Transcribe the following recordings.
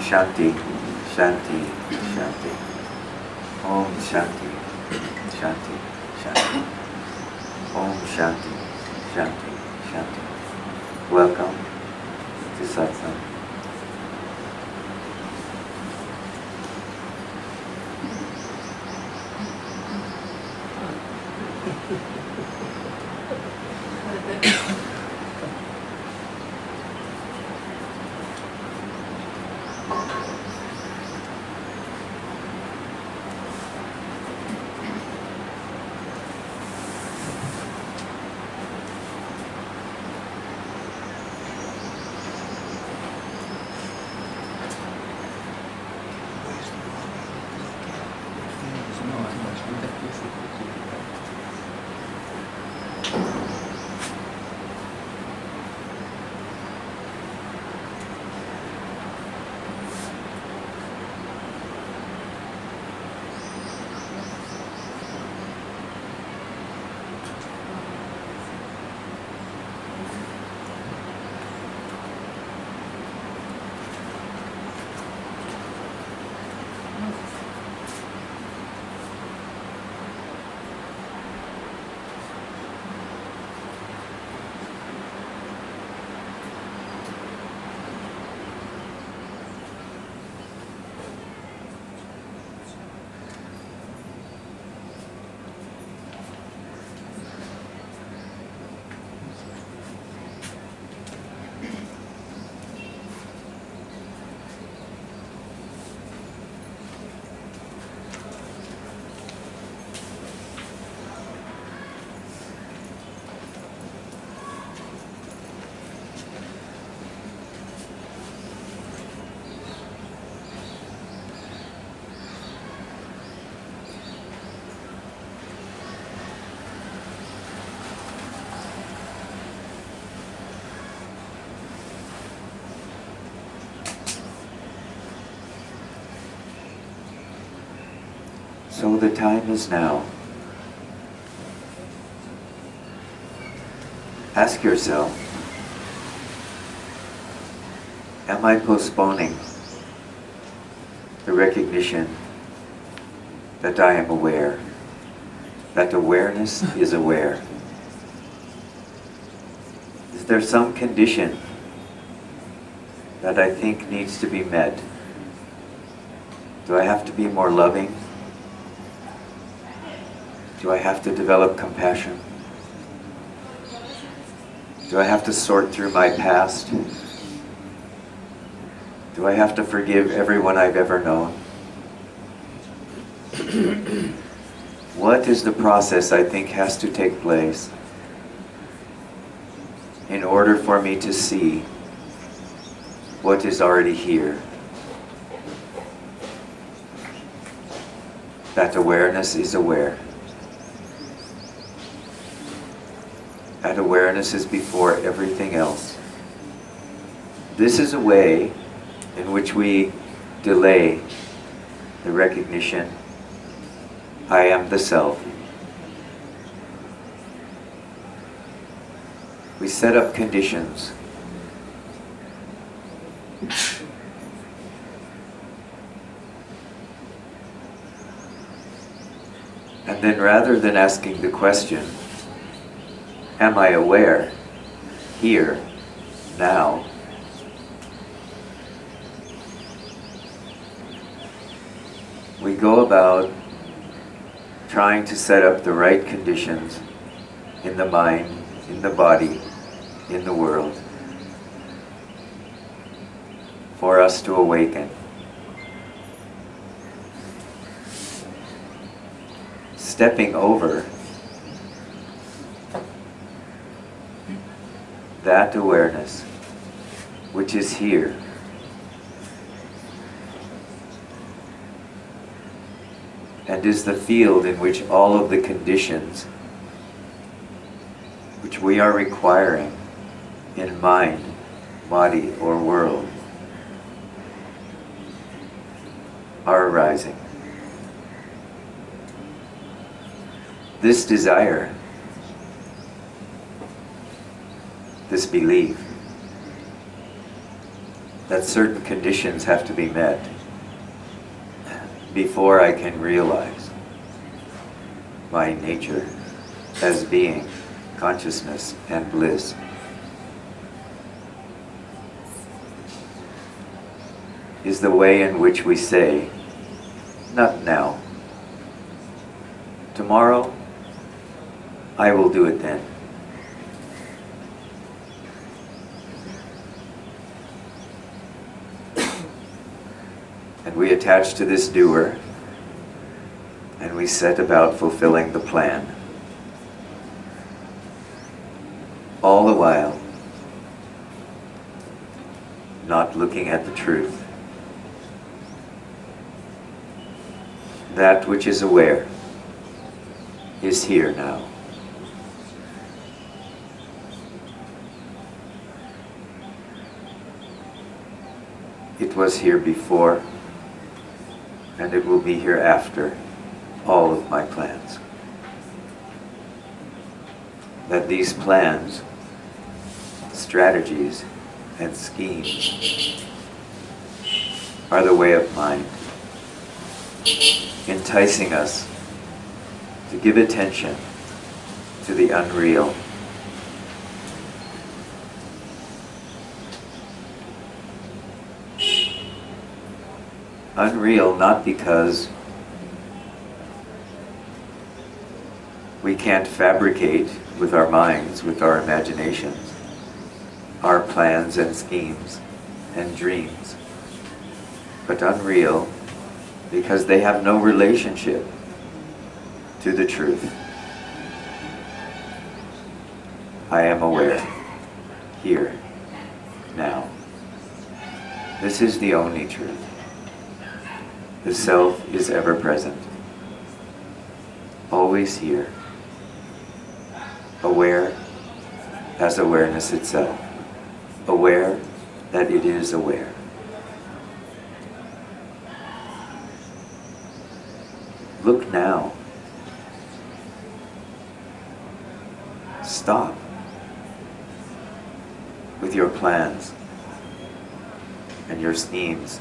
Shanti, Shanti, Shanti. Om Shanti, Shanti, Shanti. Om Shanti, Shanti, Shanti. Welcome to Satsang. So the time is now. Ask yourself, am I postponing the recognition that I am aware, that awareness is aware? Is there some condition that I think needs to be met? Do I have to be more loving? Do I have to develop compassion? Do I have to sort through my past? Do I have to forgive everyone I've ever known? What is the process I think has to take place in order for me to see what is already here? That awareness is aware. That awareness is before everything else. This is a way in which we delay the recognition, I am the self. We set up conditions. And then rather than asking the question, am I aware, here, now? We go about trying to set up the right conditions in the mind, in the body, in the world, for us to awaken. Stepping over that awareness which is here. And is the field in which all of the conditions which we are requiring in mind, body, or world are arising. This desire, this belief that certain conditions have to be met before I can realize my nature as being consciousness and bliss. Is the way in which we say, not now. Tomorrow, I will do it then. And we attach to this doer, and we set about fulfilling the plan. All the while, not looking at the truth. That which is aware is here now. It was here before, and it will be here after all of my plans. That these plans, strategies, and schemes are the way of mind, enticing us to give attention to the unreal. Unreal not because we can't fabricate with our minds, with our imaginations, our plans and schemes and dreams, but unreal because they have no relationship to the truth. I am aware, here, now. This is the only truth. The self is ever present, always here, aware as awareness itself, aware that it is aware. Look now. Stop with your plans and your schemes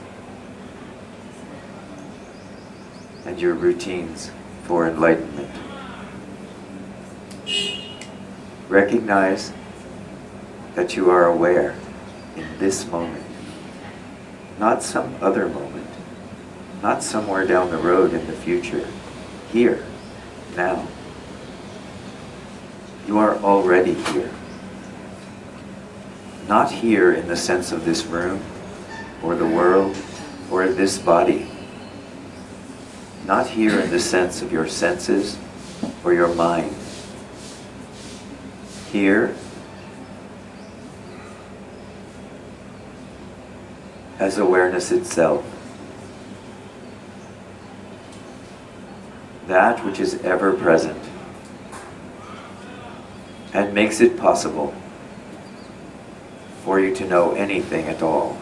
and your routines for enlightenment. Recognize that you are aware in this moment, not some other moment, not somewhere down the road in the future, here, now. You are already here. Not here in the sense of this room, or the world, or this body. Not here in the sense of your senses or your mind. Here as awareness itself. That which is ever present and makes it possible for you to know anything at all,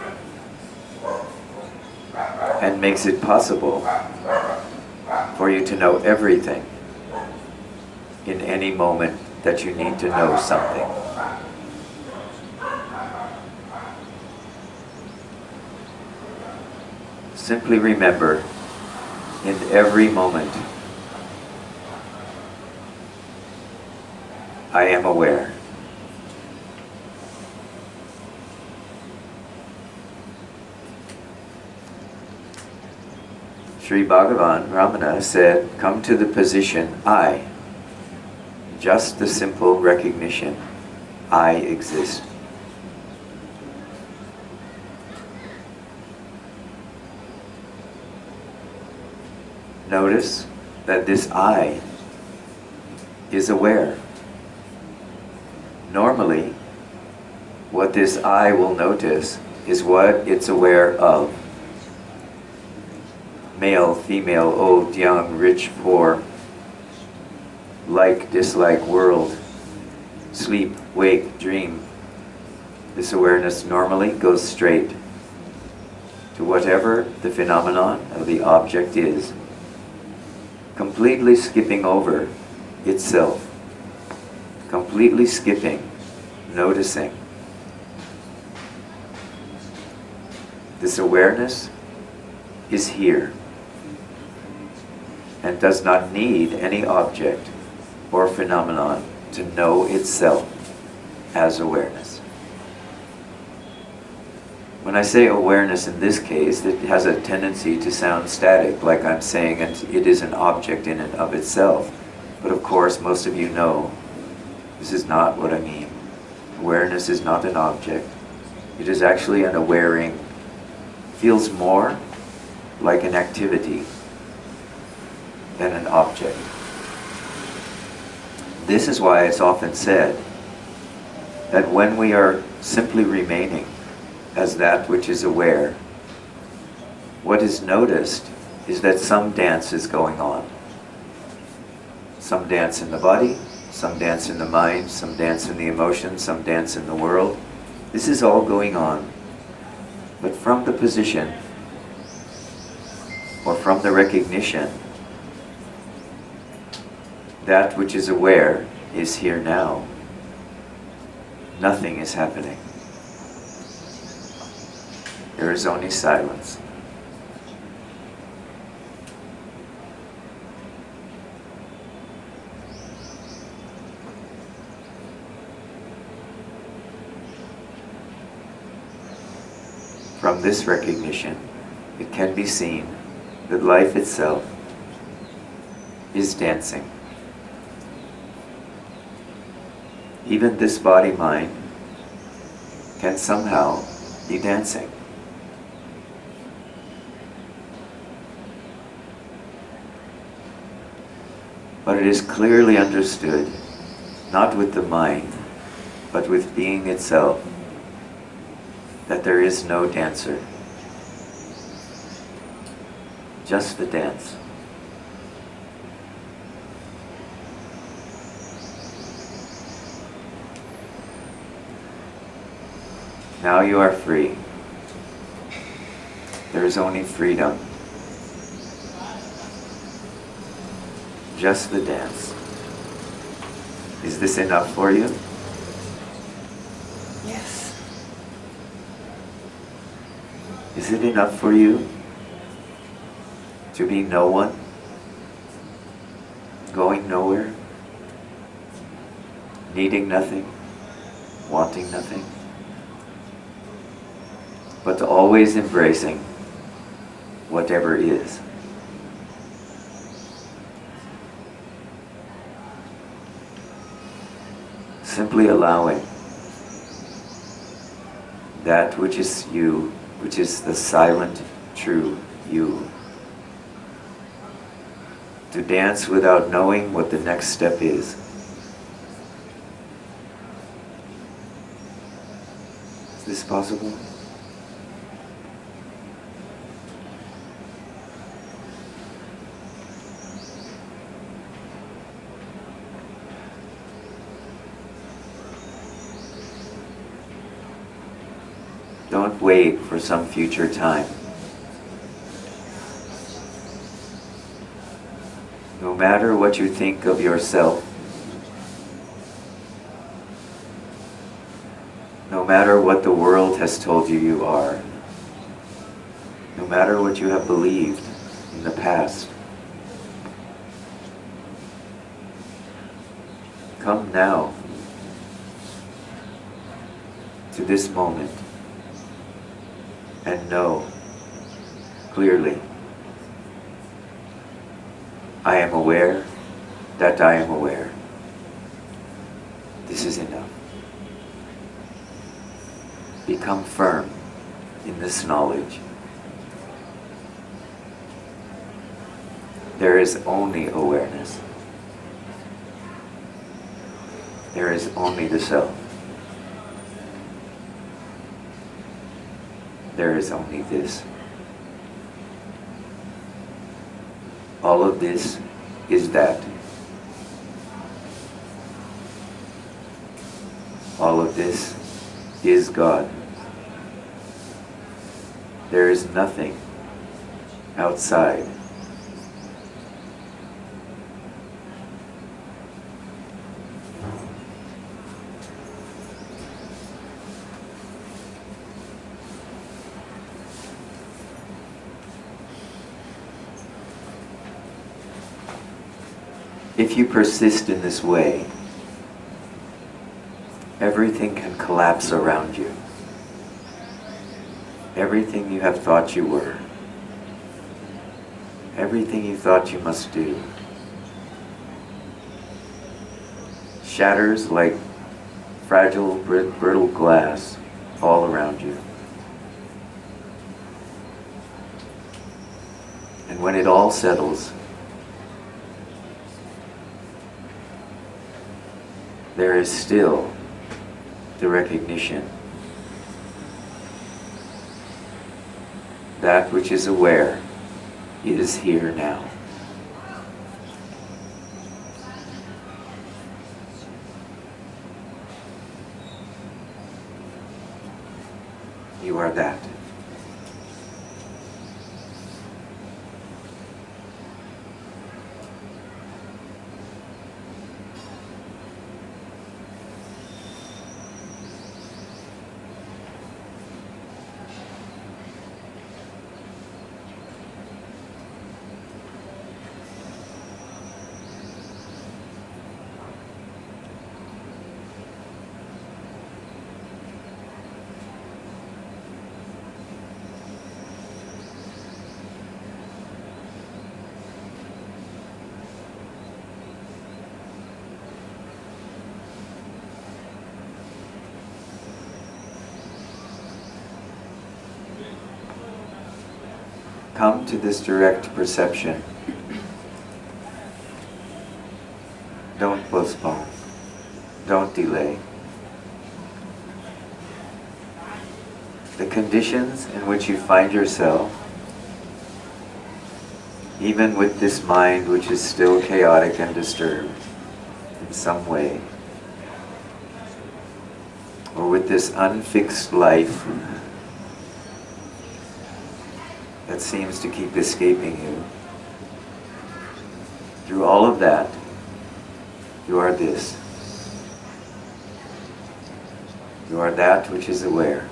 and makes it possible for you to know everything in any moment that you need to know something. Simply remember, in every moment, I am aware. Sri Bhagavan Ramana said, come to the position I, just the simple recognition, I exist. Notice that this I is aware. Normally, what this I will notice is what it's aware of. Male, female, old, young, rich, poor, like, dislike, world, sleep, wake, dream. This awareness normally goes straight to whatever the phenomenon of the object is, completely skipping over itself, completely skipping, noticing. This awareness is here and does not need any object or phenomenon to know itself as awareness. When I say awareness in this case, it has a tendency to sound static, like I'm saying it is an object in and of itself. But of course, most of you know this is not what I mean. Awareness is not an object. It is actually an awareing. Feels more like an activity than an object. This is why it's often said that when we are simply remaining as that which is aware, what is noticed is that some dance is going on. Some dance in the body, some dance in the mind, some dance in the emotions, some dance in the world. This is all going on. But from the position, or from the recognition, that which is aware is here now. Nothing is happening. There is only silence. From this recognition, it can be seen that life itself is dancing. Even this body-mind can somehow be dancing. But it is clearly understood, not with the mind, but with being itself, that there is no dancer. Just the dance. Now you are free. There is only freedom. Just the dance. Is this enough for you? Yes. Is it enough for you to be no one, going nowhere, needing nothing, wanting nothing, but always embracing whatever is? Simply allowing that which is you, which is the silent, true you, to dance without knowing what the next step is. Is this possible? Don't wait for some future time. No matter what you think of yourself, no matter what the world has told you you are, no matter what you have believed in the past, come now to this moment and know clearly, I am aware that I am aware. This is enough. Become firm in this knowledge. There is only awareness. There is only the self. There is only this. All of this is that. All of this is God. There is nothing outside. If you persist in this way, everything can collapse around you. Everything you have thought you were, everything you thought you must do, shatters like fragile, brittle glass all around you. And when it all settles, there is still the recognition, that which is aware is here now. You are that. Come to this direct perception. Don't postpone. Don't delay. The conditions in which you find yourself, even with this mind which is still chaotic and disturbed in some way, or with this unfixed life that seems to keep escaping you, through all of that, you are this. You are that which is aware.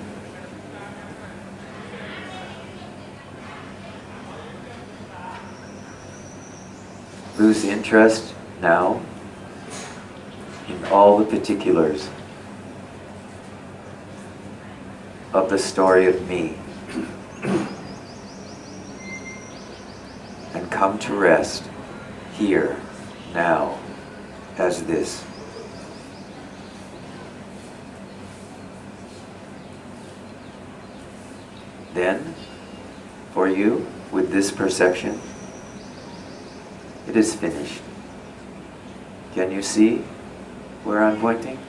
Lose interest now in all the particulars of the story of me, and come to rest here, now, as this. Then, for you, with this perception, it is finished. Can you see where I'm pointing?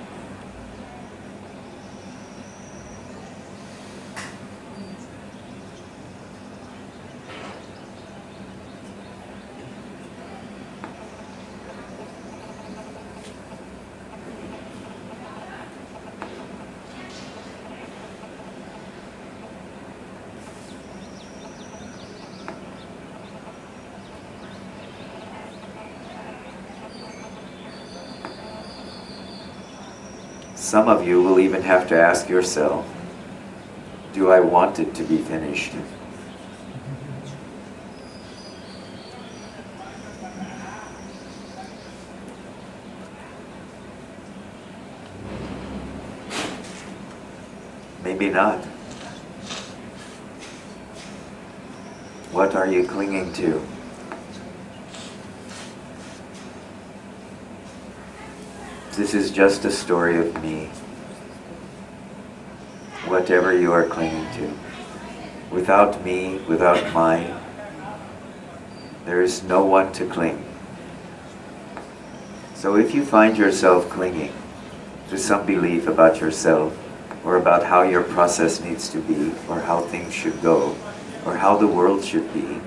Some of you will even have to ask yourself, do I want it to be finished? Maybe not. What are you clinging to? This is just a story of me. Whatever you are clinging to. Without me, without mine, there is no one to cling. So if you find yourself clinging to some belief about yourself, or about how your process needs to be, or how things should go, or how the world should be,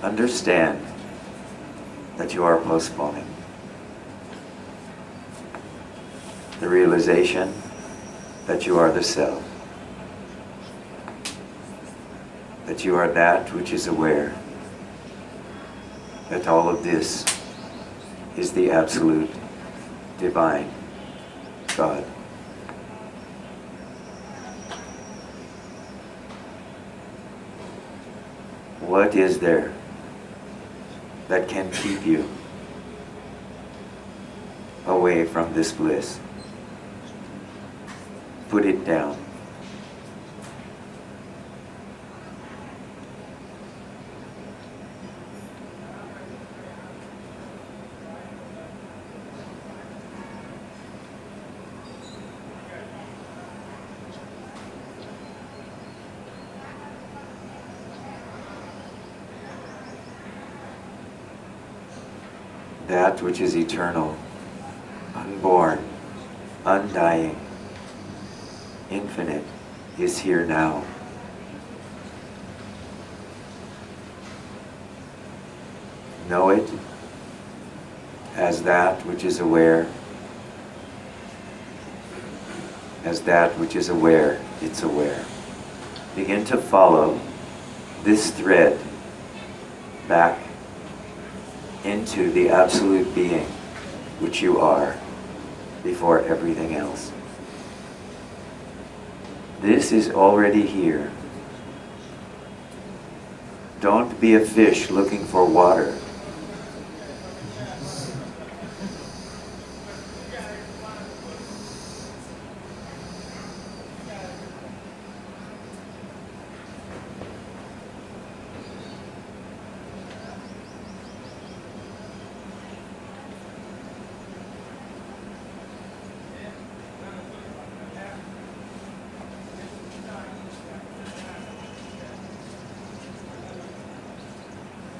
understand that you are postponing. The realization that you are the self, that you are that which is aware, that all of this is the absolute, divine God. What is there that can keep you away from this bliss. Put it down. That which is eternal, unborn, undying, infinite, is here now. Know it as that which is aware. As that which is aware, it's aware. Begin to follow this thread back into the absolute being which you are before everything else. This is already here. Don't be a fish looking for water.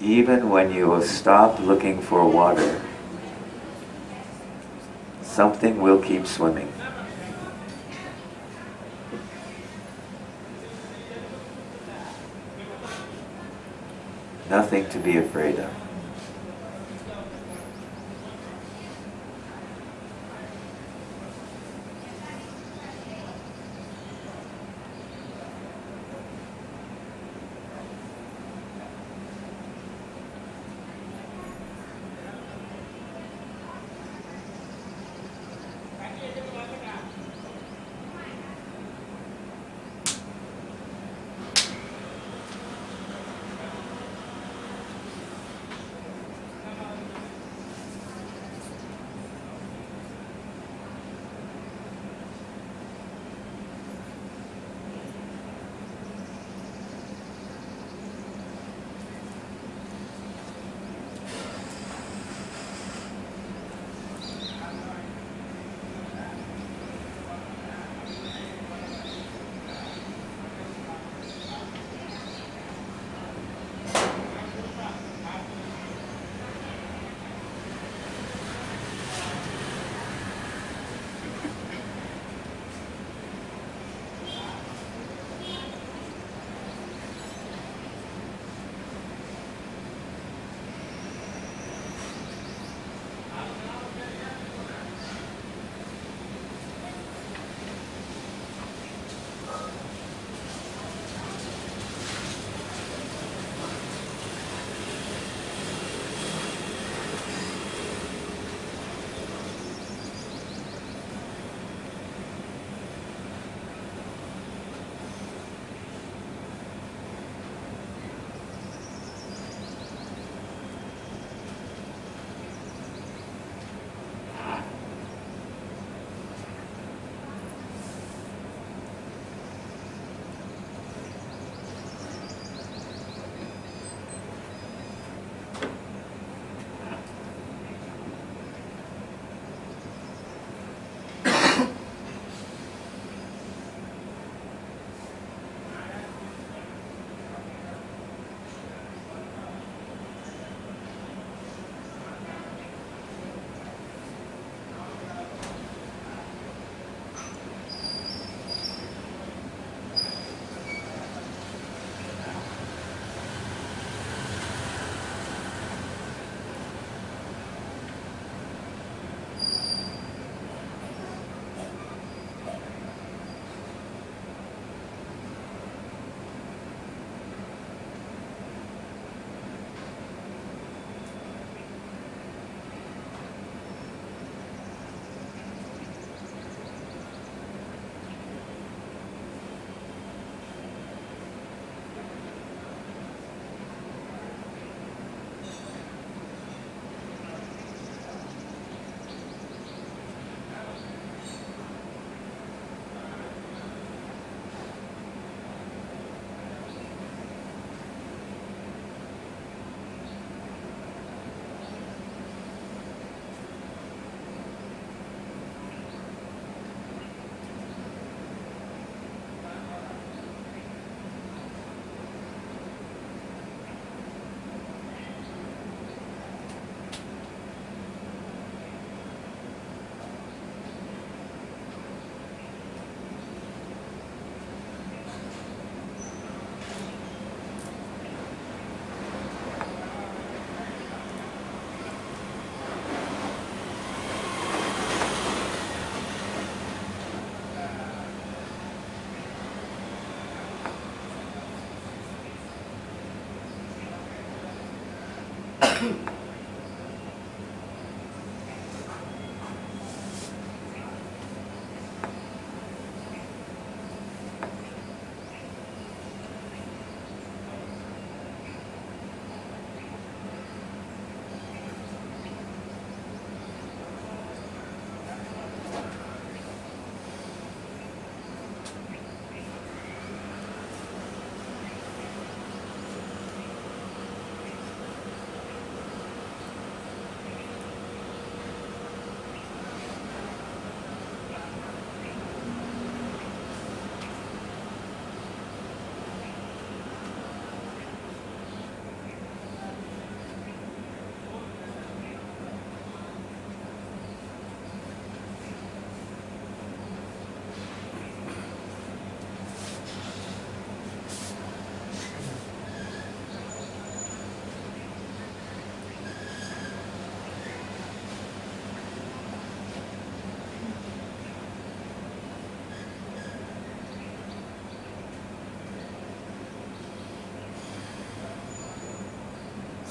Even when you stop looking for water, something will keep swimming. Nothing to be afraid of.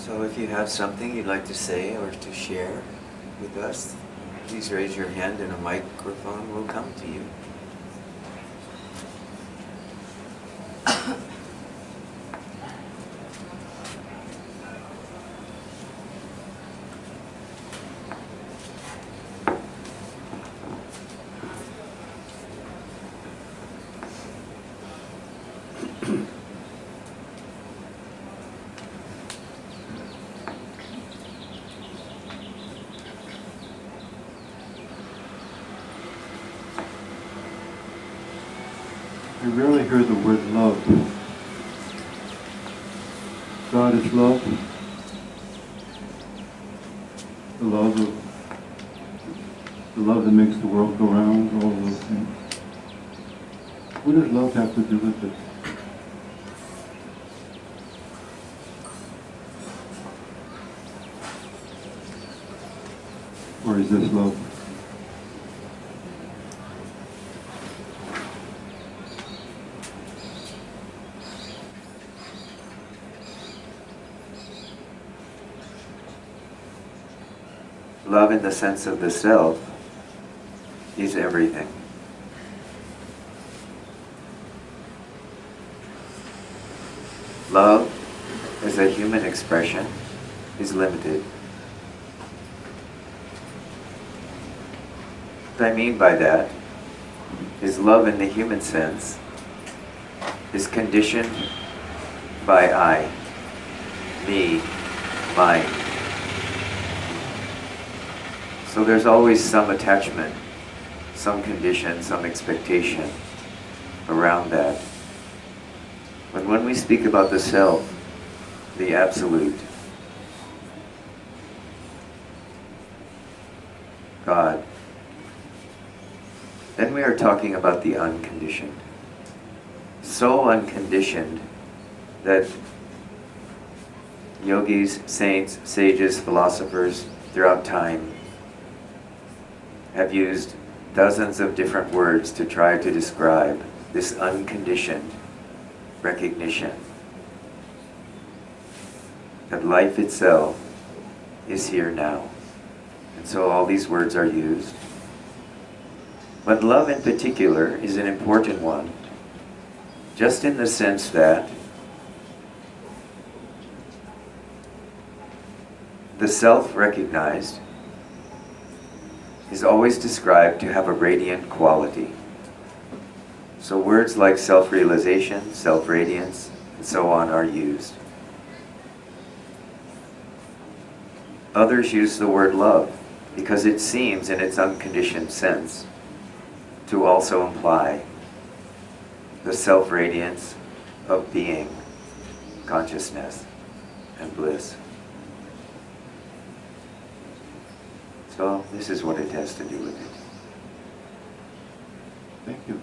So if you have something you'd like to say or to share with us, please raise your hand and a microphone will come to you. I rarely hear the word love. God is love. The love that makes the world go round, all of those things. What does love have to do with it? Or is this love? Love in the sense of the self is everything. Love, as a human expression, is limited. What I mean by that is love in the human sense is conditioned by I, me, mine. So there's always some attachment, some condition, some expectation around that. But when we speak about the self, the absolute, God, then we are talking about the unconditioned. So unconditioned that yogis, saints, sages, philosophers throughout time have used dozens of different words to try to describe this unconditioned recognition that life itself is here now. And so all these words are used. But love in particular is an important one, just in the sense that the self-recognized is always described to have a radiant quality. So words like self-realization, self-radiance, and so on are used. Others use the word love because it seems, in its unconditioned sense, to also imply the self-radiance of being, consciousness, and bliss. So this is what it has to do with it. Thank you.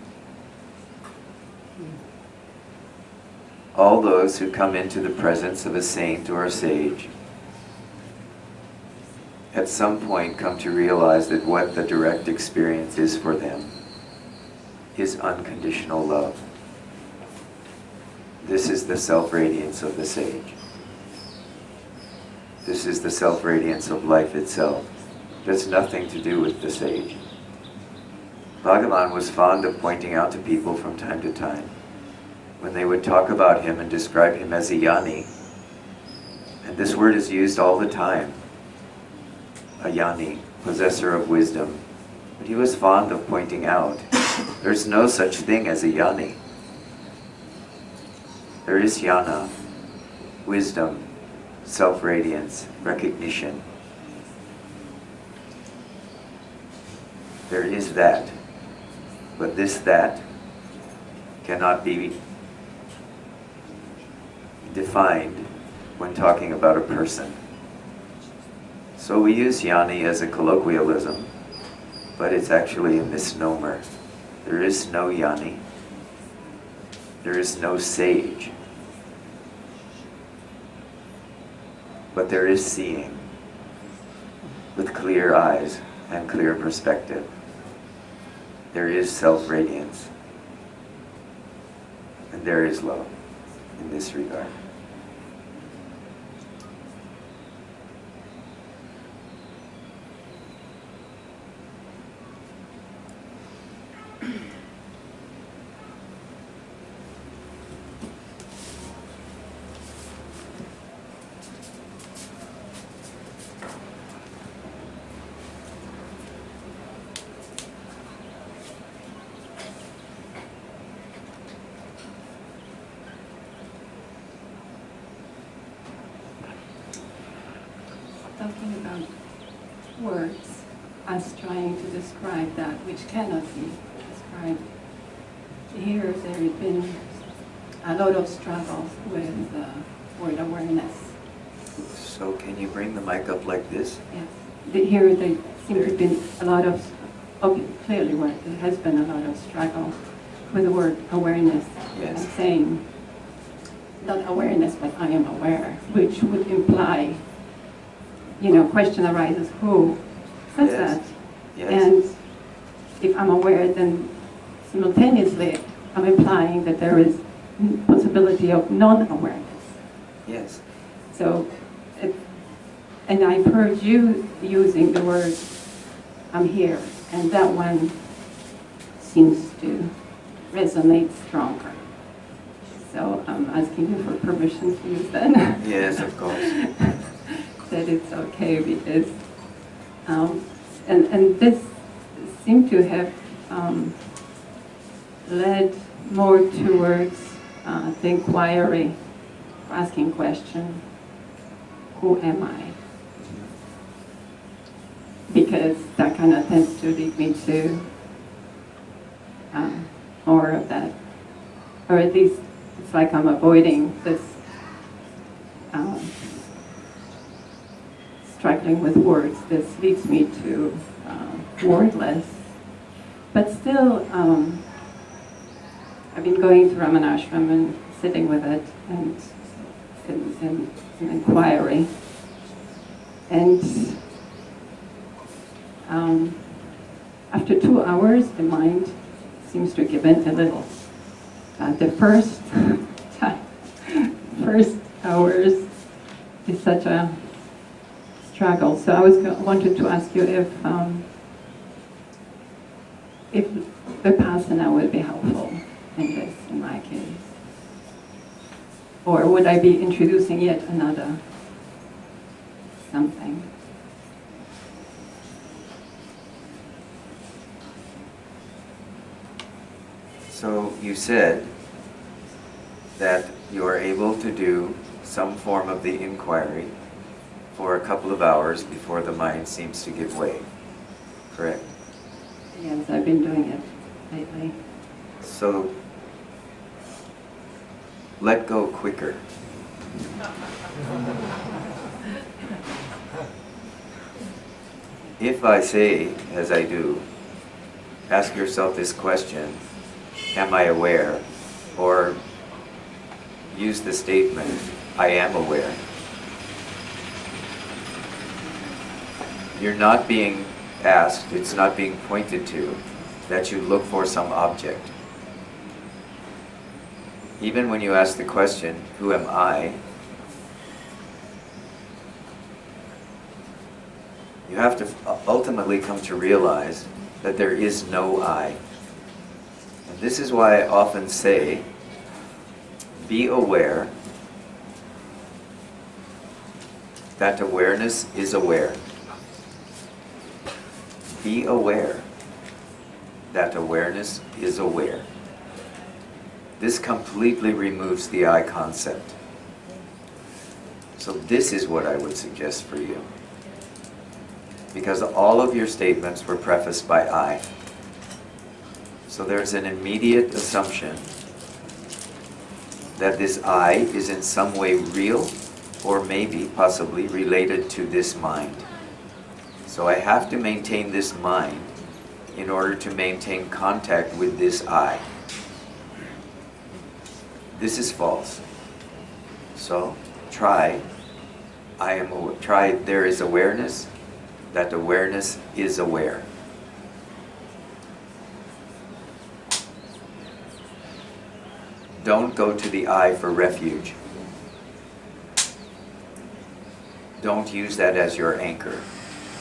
All those who come into the presence of a saint or a sage at some point come to realize that what the direct experience is for them is unconditional love. This is the self-radiance of the sage. This is the self-radiance of life itself. That's nothing to do with the sage. Bhagavan was fond of pointing out to people from time to time, when they would talk about him and describe him as a yani, and this word is used all the time, a yani, possessor of wisdom. But he was fond of pointing out, there's no such thing as a yani. There is jnana, wisdom, self-radiance, recognition. There is that, but this that cannot be defined when talking about a person. So we use yani as a colloquialism, but it's actually a misnomer. There is no yani. There is no sage. But there is seeing with clear eyes and clear perspective. There is self-radiance. And there is love in this regard. Talking about words as trying to describe that which cannot be described. Here there has been a lot of struggles with word awareness. So can you bring the mic up like this? Yes. Here there seems to have been a lot of, clearly there has been a lot of struggle with the word awareness. Yes. And saying, not awareness, but I am aware, which would imply, question arises, who says Yes. that? Yes. And if I'm aware, then simultaneously I'm implying that there is possibility of non-awareness. Yes. So, and I've heard you using the word, I'm here, and that one seems to resonate stronger. So I'm asking you for permission to use that. Yes, of course. That it's okay because, and this seemed to have led more towards the inquiry, asking question, who am I? Because that kind of tends to lead me to more of that, or at least it's like I'm avoiding this struggling with words. This leads me to wordless. But still, I've been going to Ramana Ashram and sitting with it and in inquiry. And after 2 hours, the mind seems to give in a little. The first hours is such a struggle. So I wanted to ask you if Vipassana would be helpful in this, in my case. Or would I be introducing yet another something? So you said that you are able to do some form of the inquiry for a couple of hours before the mind seems to give way, correct? Yes, I've been doing it lately. So let go quicker. If I say, as I do, ask yourself this question, am I aware? Or use the statement, I am aware. You're not being asked, it's not being pointed to, that you look for some object. Even when you ask the question, who am I? You have to ultimately come to realize that there is no I. And this is why I often say, be aware that awareness is aware. Be aware that awareness is aware. This completely removes the I concept. So this is what I would suggest for you. Because all of your statements were prefaced by I. So there's an immediate assumption that this I is in some way real, or maybe possibly related to this mind. So I have to maintain this mind in order to maintain contact with this I. This is false. So try there is awareness, that awareness is aware. Don't go to the I for refuge. Don't use that as your anchor.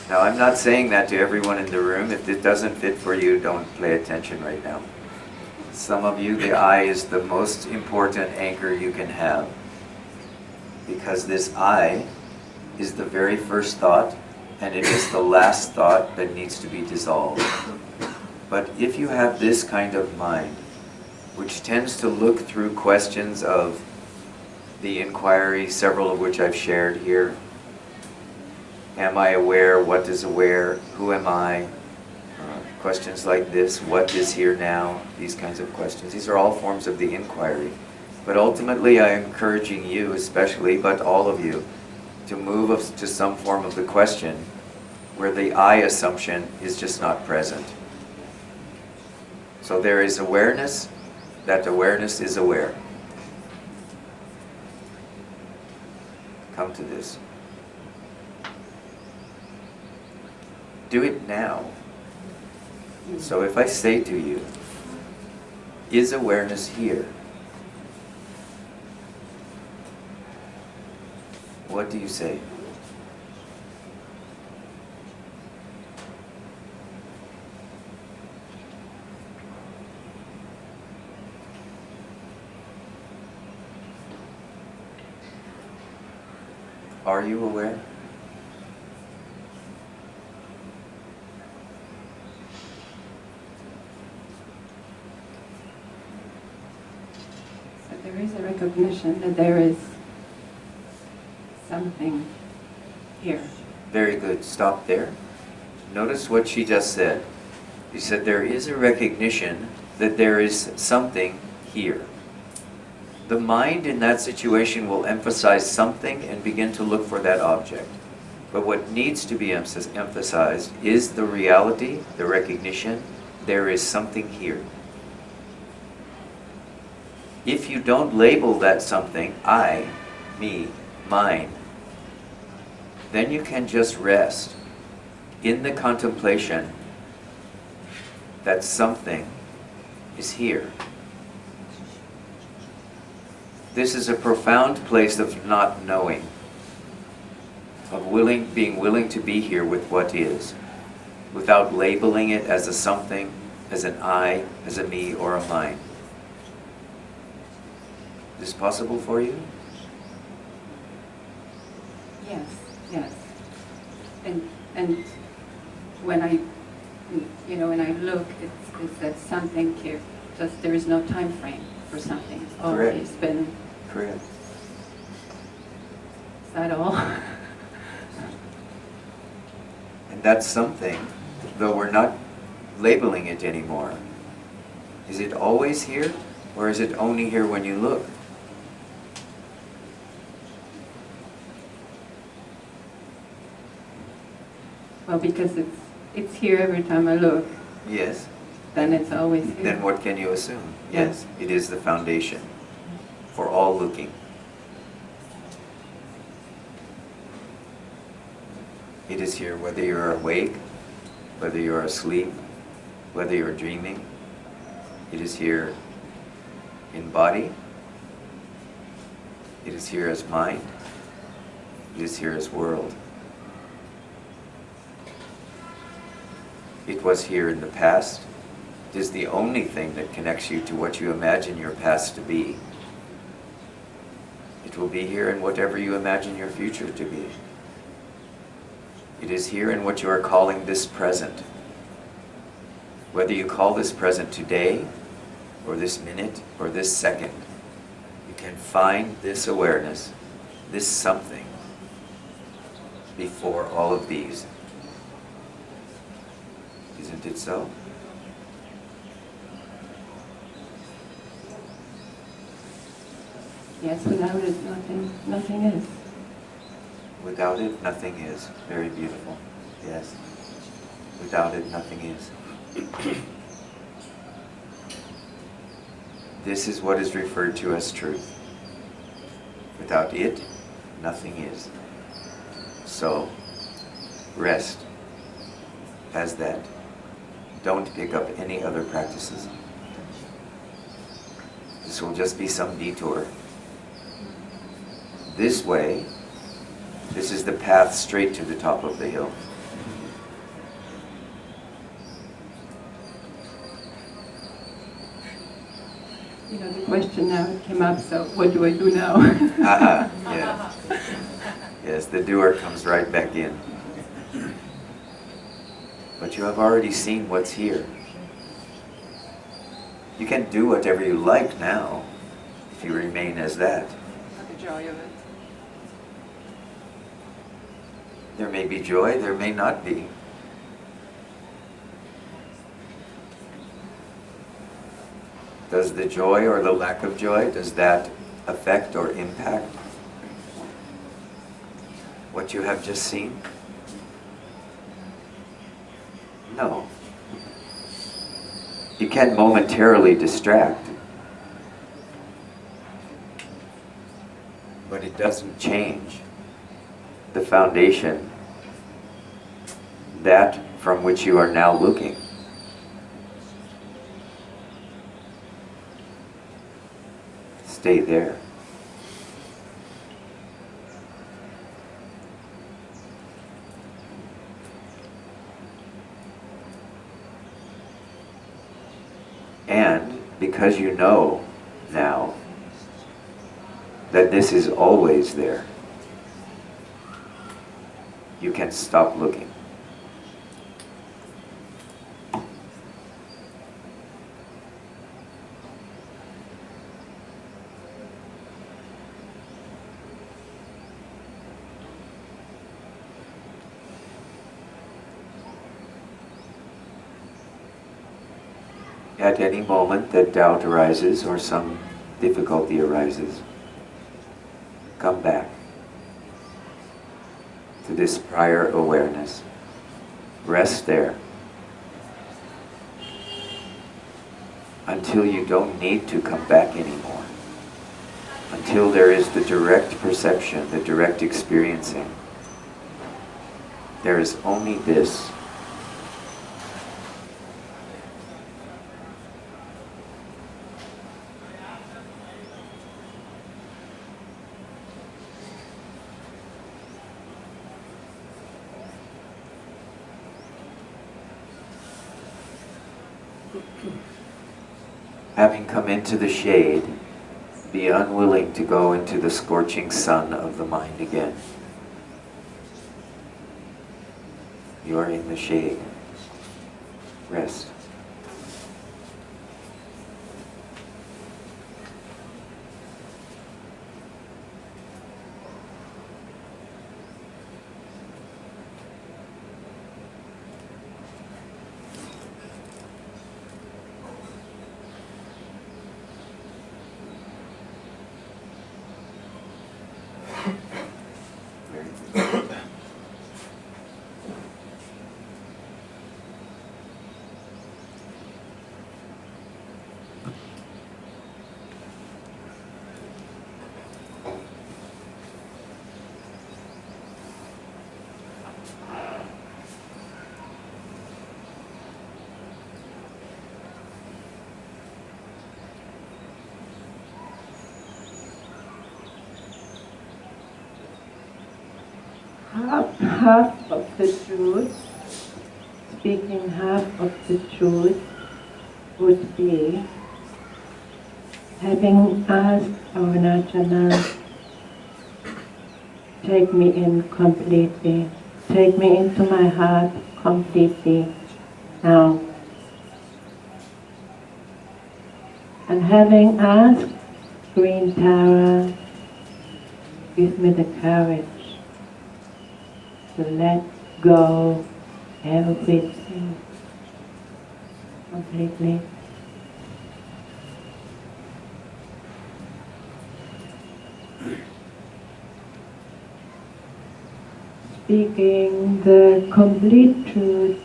Now, I'm not saying that to everyone in the room. If it doesn't fit for you, don't pay attention right now. Some of you, the I is the most important anchor you can have. Because this I is the very first thought, and it is the last thought that needs to be dissolved. But if you have this kind of mind, which tends to look through questions of the inquiry, several of which I've shared here. Am I aware? What is aware? Who am I? Questions like this, what is here now? These kinds of questions. These are all forms of the inquiry. But ultimately, I am encouraging you especially, but all of you, to move to some form of the question where the I assumption is just not present. So there is awareness, that awareness is aware. Come to this. Do it now. So if I say to you, is awareness here? What do you say? Are you aware? So there is a recognition that there is something here. Very good. Stop there. Notice what she just said. She said there is a recognition that there is something here. The mind in that situation will emphasize something and begin to look for that object. But what needs to be emphasized is the reality, the recognition, there is something here. If you don't label that something, I, me, mine, then you can just rest in the contemplation that something is here. This is a profound place of not knowing, of being willing to be here with what is, without labeling it as a something, as an I, as a me, or a mine. Is this possible for you? Yes, yes. And when I look, it's that something here. Just there is no time frame for something. It's always been. Correct. Is that all? And that's something, though we're not labeling it anymore. Is it always here, or is it only here when you look? Well, because it's here every time I look, Yes. then it's always here. Then what can you assume? Yeah. Yes, it is the foundation for all looking. It is here whether you're awake, whether you're asleep, whether you're dreaming. It is here in body. It is here as mind. It is here as world. It was here in the past. It is the only thing that connects you to what you imagine your past to be. It will be here in whatever you imagine your future to be. It is here in what you are calling this present. Whether you call this present today, or this minute, or this second, you can find this awareness, this something, before all of these. Isn't it so? Yes, without it, nothing is. Without it, nothing is. Very beautiful. Yes. Without it, nothing is. This is what is referred to as truth. Without it, nothing is. So, rest as that. Don't pick up any other practices. This will just be some detour. This way, this is the path straight to the top of the hill. You know, the question now came up, so what do I do now? Aha, yes. Yes, the doer comes right back in. But you have already seen what's here. You can do whatever you like now, if you remain as that. The joy of it. There may be joy, there may not be. Does the joy or the lack of joy, does that affect or impact what you have just seen? No. You can momentarily distract, but it doesn't change the foundation, that from which you are now looking. Stay there. And because you know now that this is always there, you can stop looking. At any moment that doubt arises or some difficulty arises, come back to this prior awareness. Rest there until you don't need to come back anymore. Until there is the direct perception, the direct experiencing. There is only this. Having come into the shade, be unwilling to go into the scorching sun of the mind again. You are in the shade. Rest. Half of the truth speaking half of the truth would be having asked Avanachana, take me in completely, take me into my heart completely now. And having asked Green Tara, give me the courage to let go everything completely. Speaking the complete truth,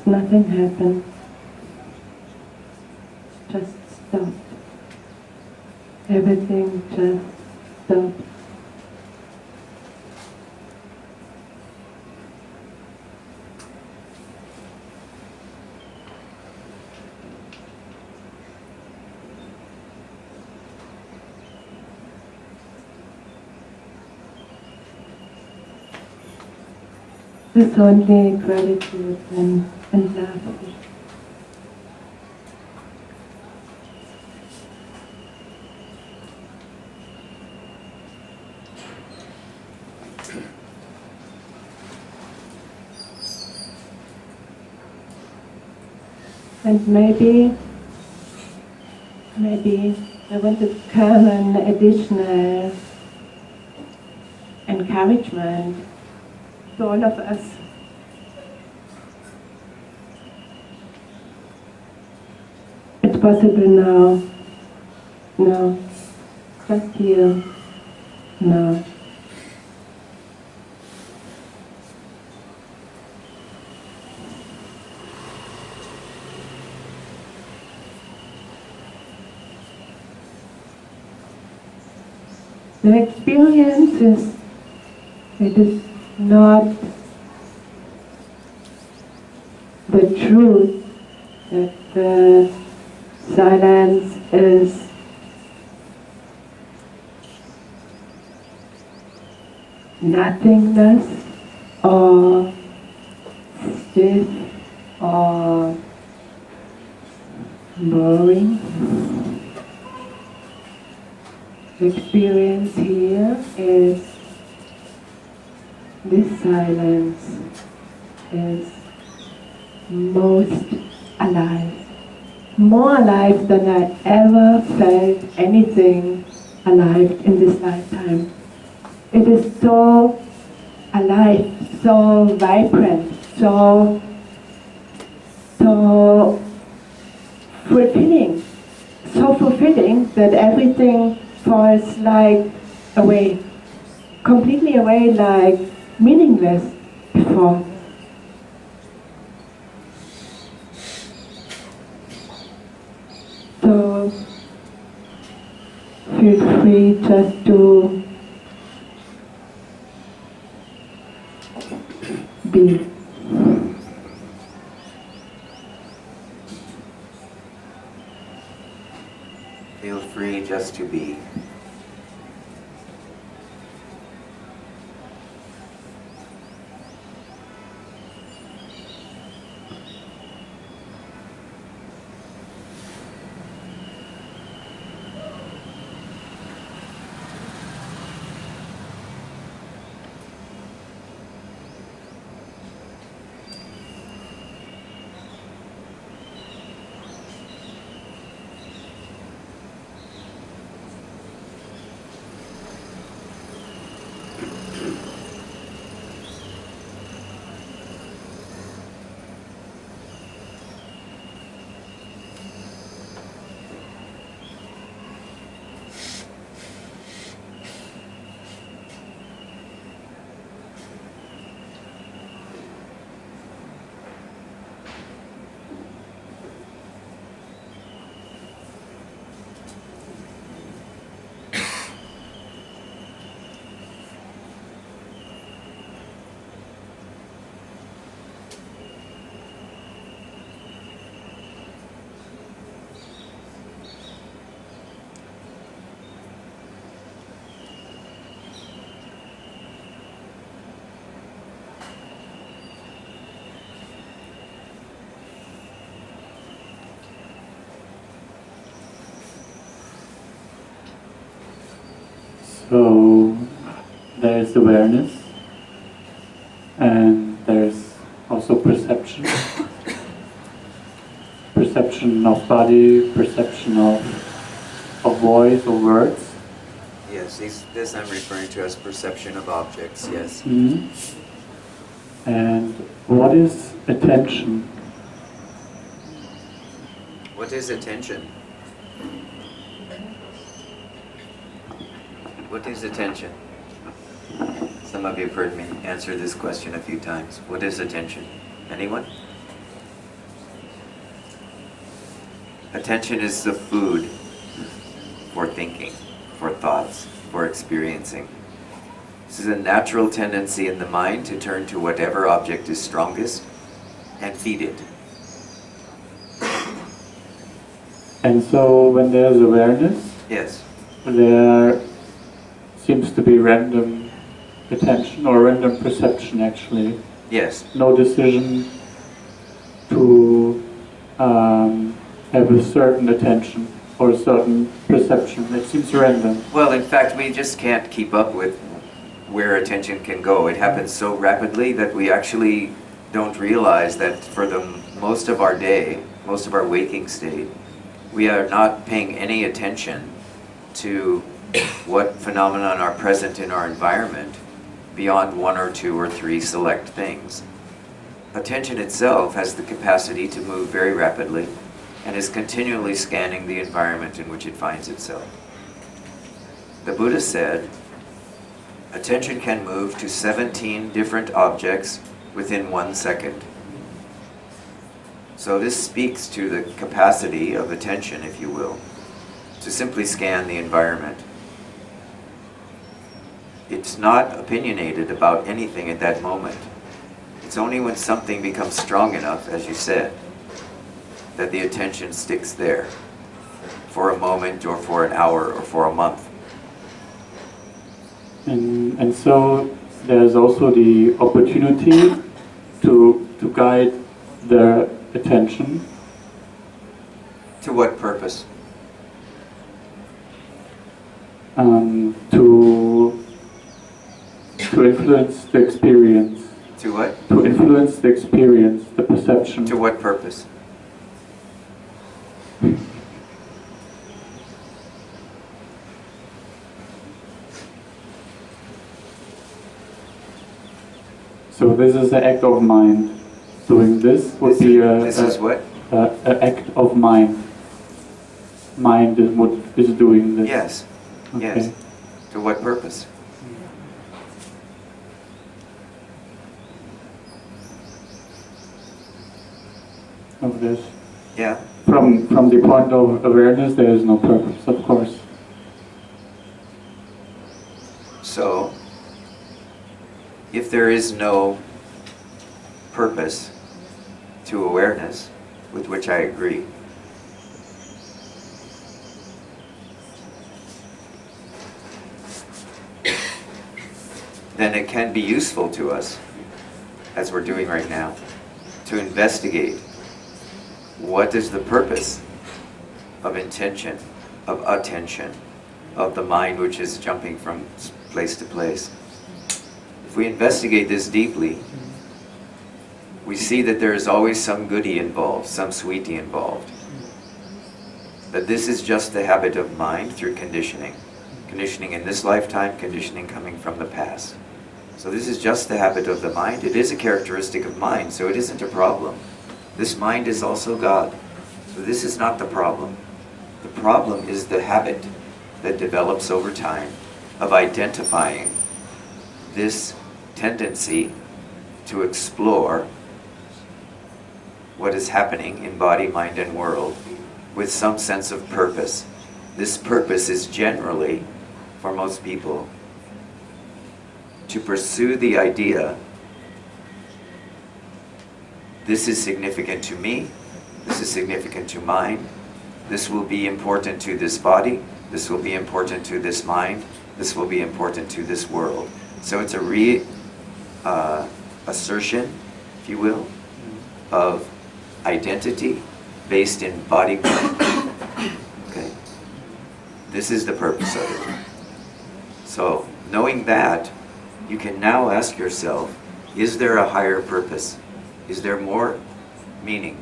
nothing happened, just stopped. Everything just stopped. It's only gratitude and love. And maybe I want to come an additional encouragement to all of us. It's possible now. No. Just here. No. The experience it is not the truth that the silence is nothingness or stiff or boring. The experience here is this silence is most alive. More alive than I ever felt anything alive in this lifetime. It is so alive, so vibrant, so fulfilling that everything falls like away, completely away, like meaningless before. So feel free just to be. Feel free just to be. So there's awareness and there's also perception. Perception of body, perception of voice or words. Yes, this I'm referring to as perception of objects, yes. Mhm. And what is attention? What is attention? What is attention? Some of you have heard me answer this question a few times. What is attention? Anyone? Attention is the food for thinking, for thoughts, for experiencing. This is a natural tendency in the mind to turn to whatever object is strongest and feed it. And so when there's awareness, Yes. there seems to be random attention or random perception actually. Yes. No decision to have a certain attention or a certain perception. It seems random. Well, in fact, we just can't keep up with where attention can go. It happens so rapidly that we actually don't realize that for the most of our day, most of our waking state, we are not paying any attention to what phenomena are present in our environment beyond one or two or three select things. Attention itself has the capacity to move very rapidly and is continually scanning the environment in which it finds itself. The Buddha said, attention can move to 17 different objects within 1 second. So this speaks to the capacity of attention, if you will, to simply scan the environment. It's not opinionated about anything at that moment. It's only when something becomes strong enough, as you said, that the attention sticks there for a moment or for an hour or for a month. And so there's also the opportunity to guide their attention. To what purpose? To influence the experience. To what? To influence the experience, the perception. To what purpose? So this is an act of mind. Doing this would be This is what? an act of mind. Mind is doing this. Yes. Okay. Yes. To what purpose? Of this. Yeah. From the point of awareness, there is no purpose, of course. So, if there is no purpose to awareness, with which I agree, then it can be useful to us, as we're doing right now, to investigate what is the purpose of intention, of attention, of the mind which is jumping from place to place. If we investigate this deeply, we see that there is always some goodie involved, some sweetie involved. That this is just the habit of mind through conditioning. Conditioning in this lifetime, conditioning coming from the past. So this is just the habit of the mind. It is a characteristic of mind, so it isn't a problem. This mind is also God. So this is not the problem. The problem is the habit that develops over time of identifying this tendency to explore what is happening in body, mind, and world with some sense of purpose. This purpose is generally, for most people, to pursue the idea, this is significant to me, this is significant to mine, this will be important to this body, this will be important to this mind, this will be important to this world. So it's a assertion, if you will, of identity based in body mind. Okay? This is the purpose of it. So, knowing that, you can now ask yourself, is there a higher purpose? Is there more meaning?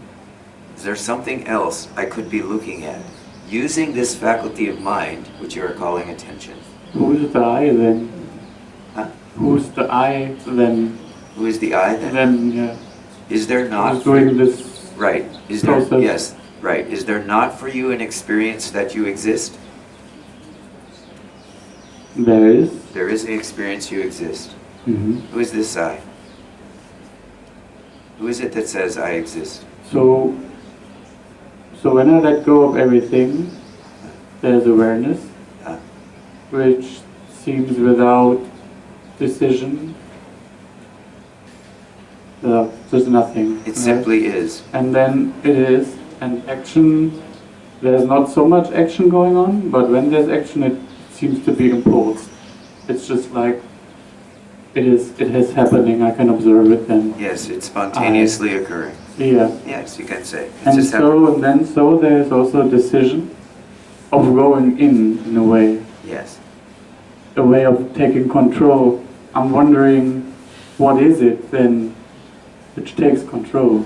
Is there something else I could be looking at? Using this faculty of mind, which you are calling attention. Who's the I then? Huh? Who's the I then? Who is the I then? Then, yeah. Is there not... Who's doing this Right. Is there... process? Yes. Right. Is there not for you an experience that you exist? There is. There is an experience you exist. Mm-hmm. Who is this I? Who is it that says I exist? So when I let go of everything, there's awareness, Ah. which seems without decision. There's nothing. It right? simply is. And then it is, and action, there's not so much action going on, but when there's action, it seems to be imposed. It's just like, it is happening, I can observe it then. Yes, it's spontaneously occurring. Yeah. Yes, you can say. It's And just happening. so there's also a decision of going in a way, Yes. a way of taking control. I'm wondering, what is it then which takes control?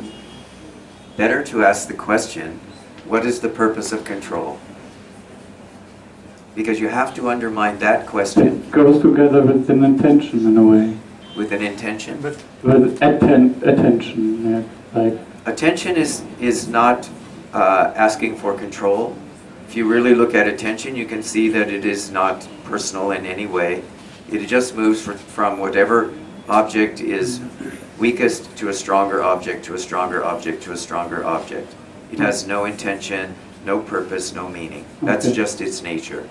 Better to ask the question, what is the purpose of control? Because you have to undermine that question It goes together with an intention in a way, with an intention. with attention, yeah, like. Attention is not asking for control. If you really look at attention, you can see that it is not personal in any way. It just moves from whatever object is weakest to a stronger object, to a stronger object, to a stronger object. It has no intention, no purpose, no meaning. That's Okay. just its nature.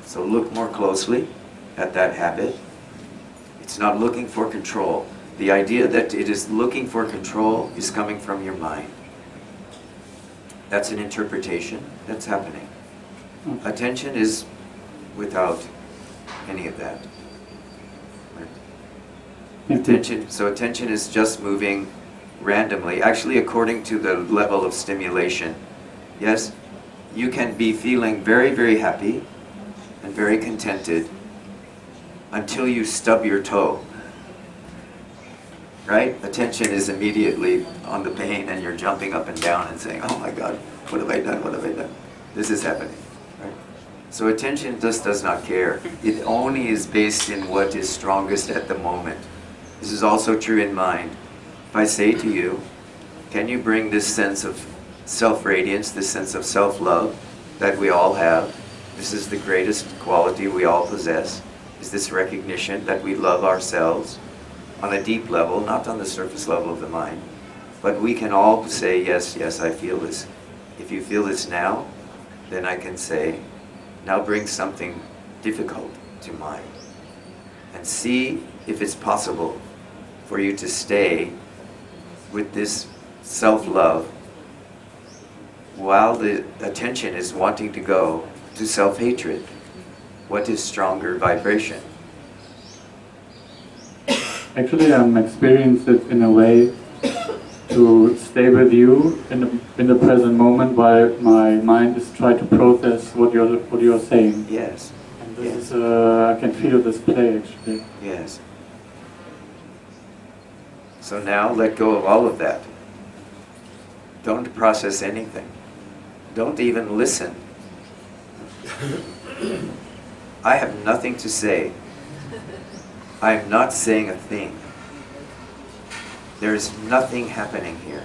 So look more closely at that habit. It's not looking for control. The idea that it is looking for control is coming from your mind. That's an interpretation that's happening. Okay. Attention is without any of that. Attention is just moving randomly, actually according to the level of stimulation. Yes, you can be feeling very, very happy and very contented until you stub your toe. Right? Attention is immediately on the pain and you're jumping up and down and saying, oh my God, what have I done? What have I done? This is happening. Right? So attention just does not care. It only is based in what is strongest at the moment. This is also true in mind. If I say to you, can you bring this sense of self-radiance, this sense of self-love that we all have? This is the greatest quality we all possess, is this recognition that we love ourselves on a deep level, not on the surface level of the mind. But we can all say, yes, yes, I feel this. If you feel this now, then I can say, now bring something difficult to mind. And see if it's possible for you to stay with this self-love while the attention is wanting to go to self-hatred. What is stronger vibration? Actually, I'm experiencing it in a way to stay with you in the present moment while my mind is trying to process what you're saying. Yes. And this Yes. is, I can feel this play actually. Yes. So now let go of all of that. Don't process anything. Don't even listen. I have nothing to say. I am not saying a thing. There is nothing happening here.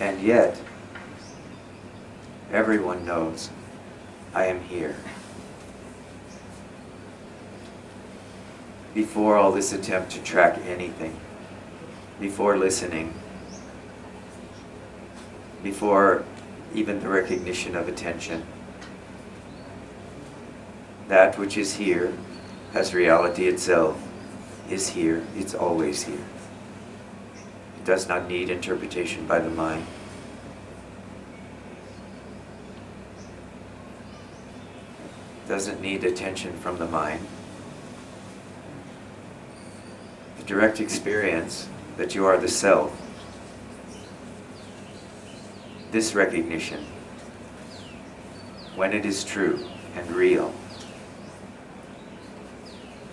And yet, everyone knows I am here. Before all this attempt to track anything, before listening, before even the recognition of attention, that which is here, as reality itself, is here, it's always here. It does not need interpretation by the mind. It doesn't need attention from the mind. direct experience that you are the self, this recognition, when it is true and real,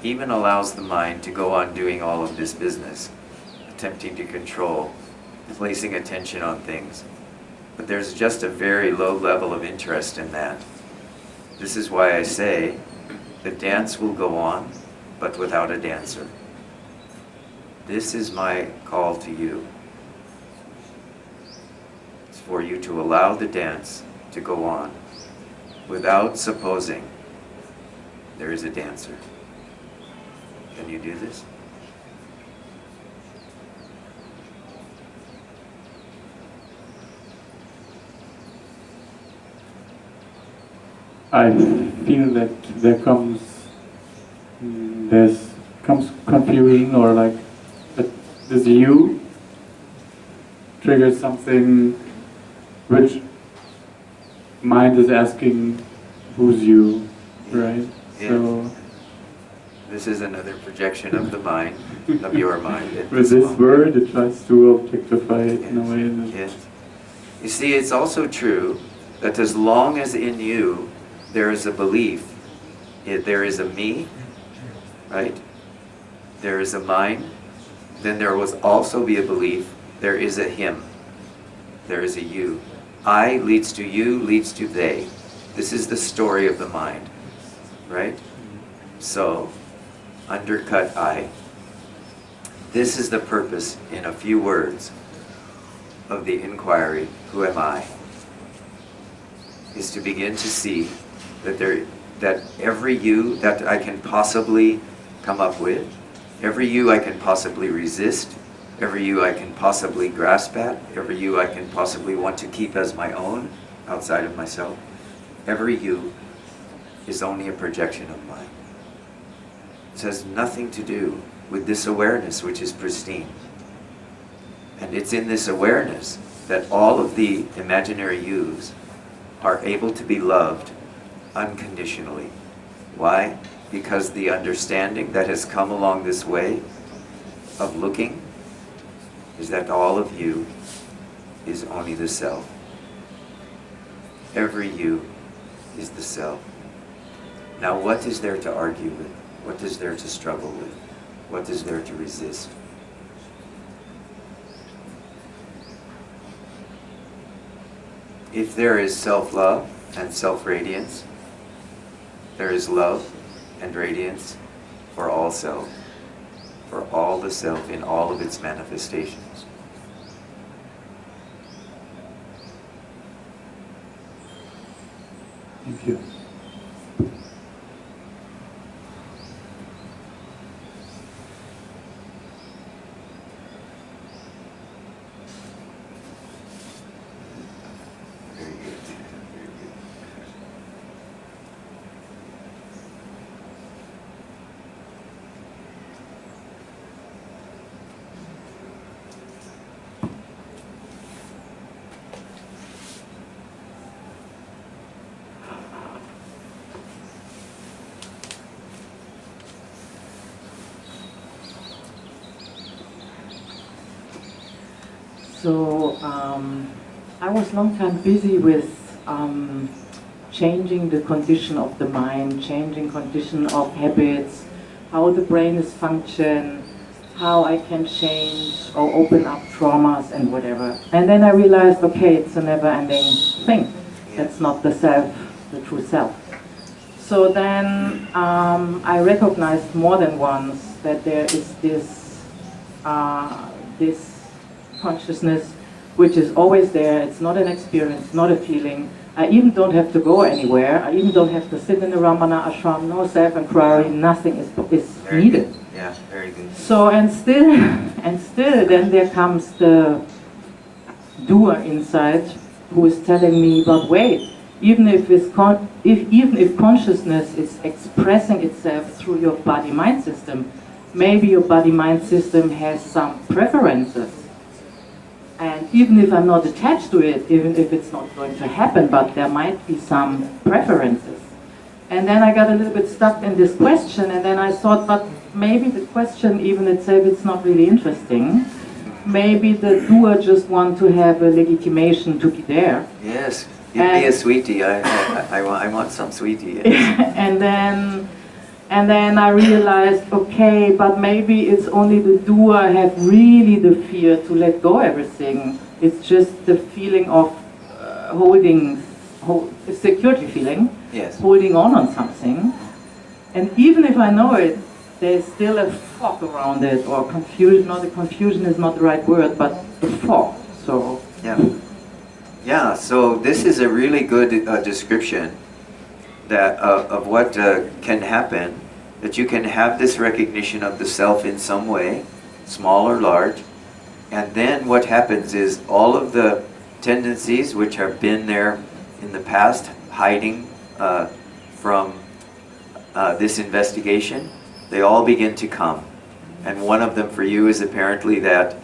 even allows the mind to go on doing all of this business, attempting to control, placing attention on things. But there's just a very low level of interest in that. This is why I say the dance will go on, but without a dancer. This is my call to you. It's for you to allow the dance to go on without supposing there is a dancer. Can you do this? I feel that there comes confusion, or like that this you triggers something which mind is asking, who's you, right? Yeah. So This is another projection of the mind, of your mind. at with this moment. word, it tries to objectify it in a way that Yes. You see, it's also true that as long as in you there is a belief, there is a me, right? There is a mind, then there will also be a belief, there is a him, there is a you. I leads to you, leads to they. This is the story of the mind, right? So, undercut I. This is the purpose, in a few words, of the inquiry, who am I? Is to begin to see that every you that I can possibly come up with, every you I can possibly resist, every you I can possibly grasp at, every you I can possibly want to keep as my own, outside of myself, every you is only a projection of mine. It has nothing to do with this awareness which is pristine. And it's in this awareness that all of the imaginary yous are able to be loved unconditionally. Why? Because the understanding that has come along this way of looking is that all of you is only the self. Every you is the self. Now what is there to argue with? What is there to struggle with? What is there to resist? If there is self-love and self-radiance, there is love and radiance for all self, for all the self in all of its manifestations. thank you. Very good. Very good. So I was long time busy with changing the condition of the mind, changing condition of habits, how the brain is function, how I can change or open up traumas and whatever. And then I realized, okay, it's a never-ending thing. That's not the self, the true self. So then I recognized more than once that there is this consciousness which is always there. It's not an experience, not a feeling. I even don't have to go anywhere. I even don't have to sit in the Ramana ashram, no self-inquiry, nothing is Very needed. good. Yeah, very good. So, and still, then there comes the doer inside who is telling me, but wait, even if consciousness is expressing itself through your body-mind system, maybe your body-mind system has some preferences. And even if I'm not attached to it, even if it's not going to happen, but there might be some preferences. And then I got a little bit stuck in this question, and then I thought, but maybe the question even itself, it's not really interesting. Maybe the doer just want to have a legitimation to be there. Yes, give me a sweetie. I want some sweetie. Yes. and then I realized, okay, but maybe it's only the doer have really the fear to let go everything. It's just the feeling of a security feeling, Yes. holding on something. And even if I know it, there's still a fog around it, or confusion. Not the confusion is not the right word, but the fog. So Yeah. Yeah. So this is a really good description that of what can happen. That you can have this recognition of the self in some way, small or large, and then what happens is all of the tendencies which have been there in the past, hiding from this investigation, they all begin to come. And one of them for you is apparently that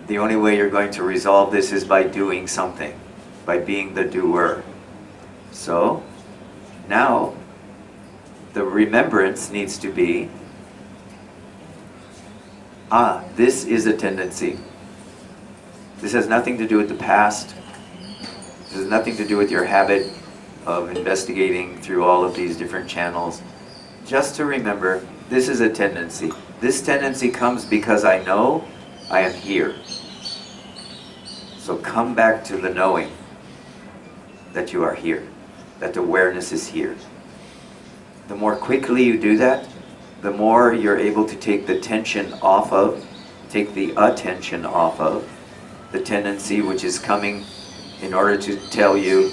the only way you're going to resolve this is by doing something, by being the doer. So now the remembrance needs to be, this is a tendency. This has nothing to do with the past. This has nothing to do with your habit of investigating through all of these different channels. Just to remember, this is a tendency. This tendency comes because I know I am here. So come back to the knowing that you are here, that awareness is here. The more quickly you do that, the more you're able to take the tension off of, take the attention off of the tendency which is coming in order to tell you,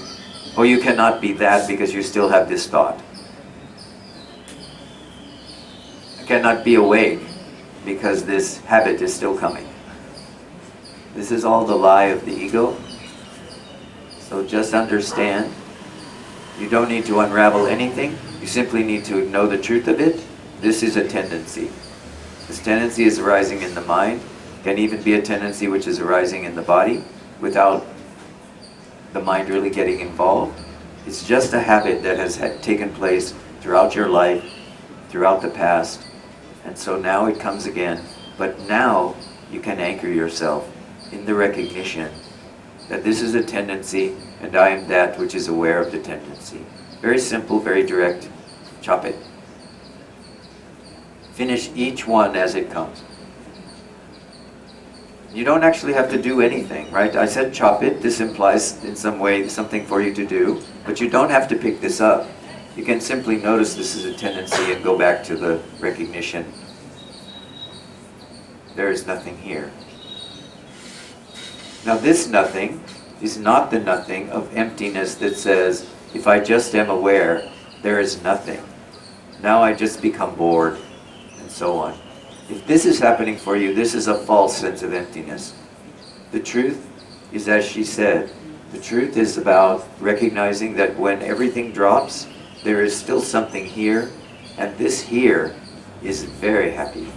oh, you cannot be that because you still have this thought. I cannot be awake because this habit is still coming. This is all the lie of the ego. So just understand, you don't need to unravel anything. You simply need to know the truth of it. This is a tendency. This tendency is arising in the mind. Can even be a tendency which is arising in the body without the mind really getting involved. It's just a habit that has taken place throughout your life, throughout the past. And so now it comes again. But now you can anchor yourself in the recognition that this is a tendency and I am that which is aware of the tendency. Very simple, very direct. Chop it. Finish each one as it comes. You don't actually have to do anything, right? I said chop it. This implies in some way something for you to do, but you don't have to pick this up. You can simply notice this is a tendency and go back to the recognition. There is nothing here. Now this nothing is not the nothing of emptiness that says, if I just am aware, there is nothing. Now I just become bored, and so on. If this is happening for you, this is a false sense of emptiness. The truth is, as she said, the truth is about recognizing that when everything drops, there is still something here, and this here is very happy,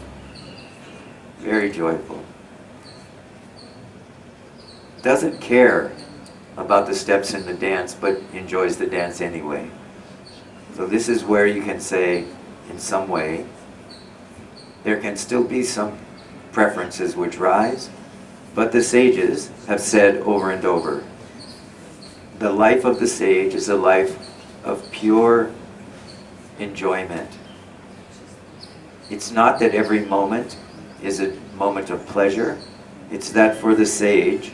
very joyful. Doesn't care about the steps in the dance, but enjoys the dance anyway. So this is where you can say, in some way, there can still be some preferences which rise, but the sages have said over and over, the life of the sage is a life of pure enjoyment. It's not that every moment is a moment of pleasure. It's that for the sage,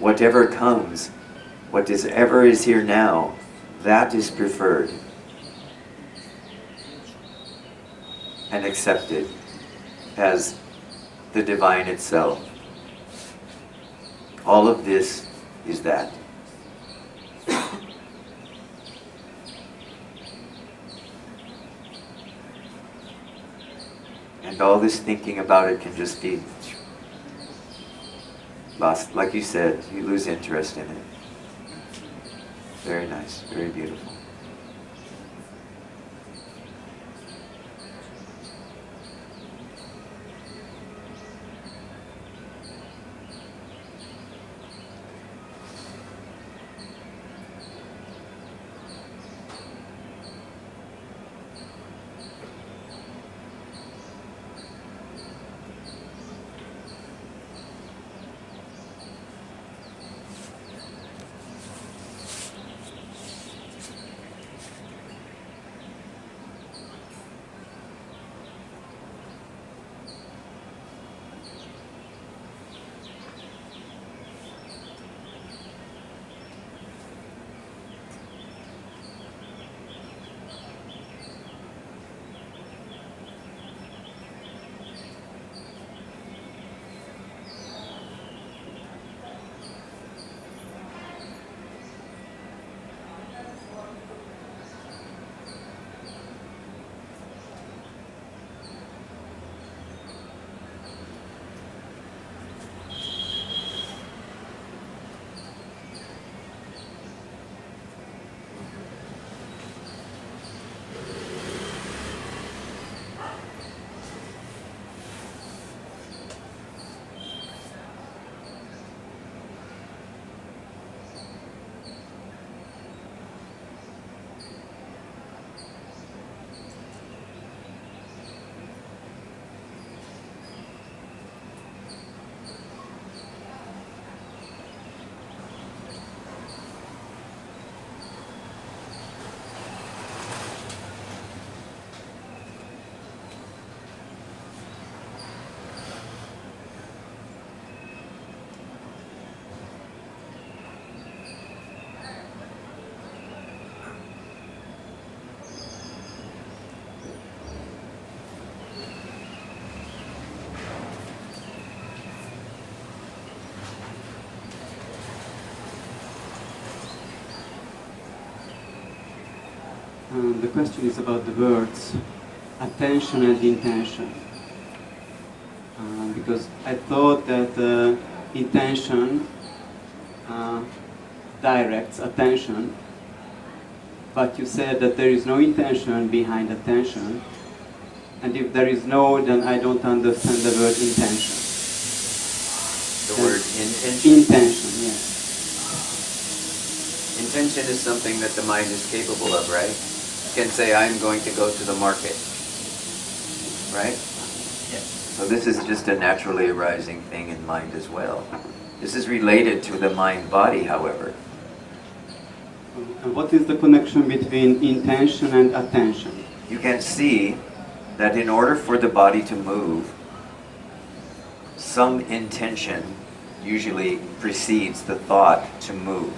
whatever comes, whatever is here now, that is preferred and accepted as the divine itself. All of this is that. And all this thinking about it can just be lost. Like you said, you lose interest in it. Very nice, very beautiful. The question is about the words attention and intention. Because I thought that intention directs attention, but you said that there is no intention behind attention, and if there is no, then I don't understand the word intention. The word intention? Intention, yes. Intention is something that the mind is capable of, right? You can say, I'm going to go to the market, right? Yes. So this is just a naturally arising thing in mind as well. This is related to the mind-body, however. And what is the connection between intention and attention? You can see that in order for the body to move, some intention usually precedes the thought to move.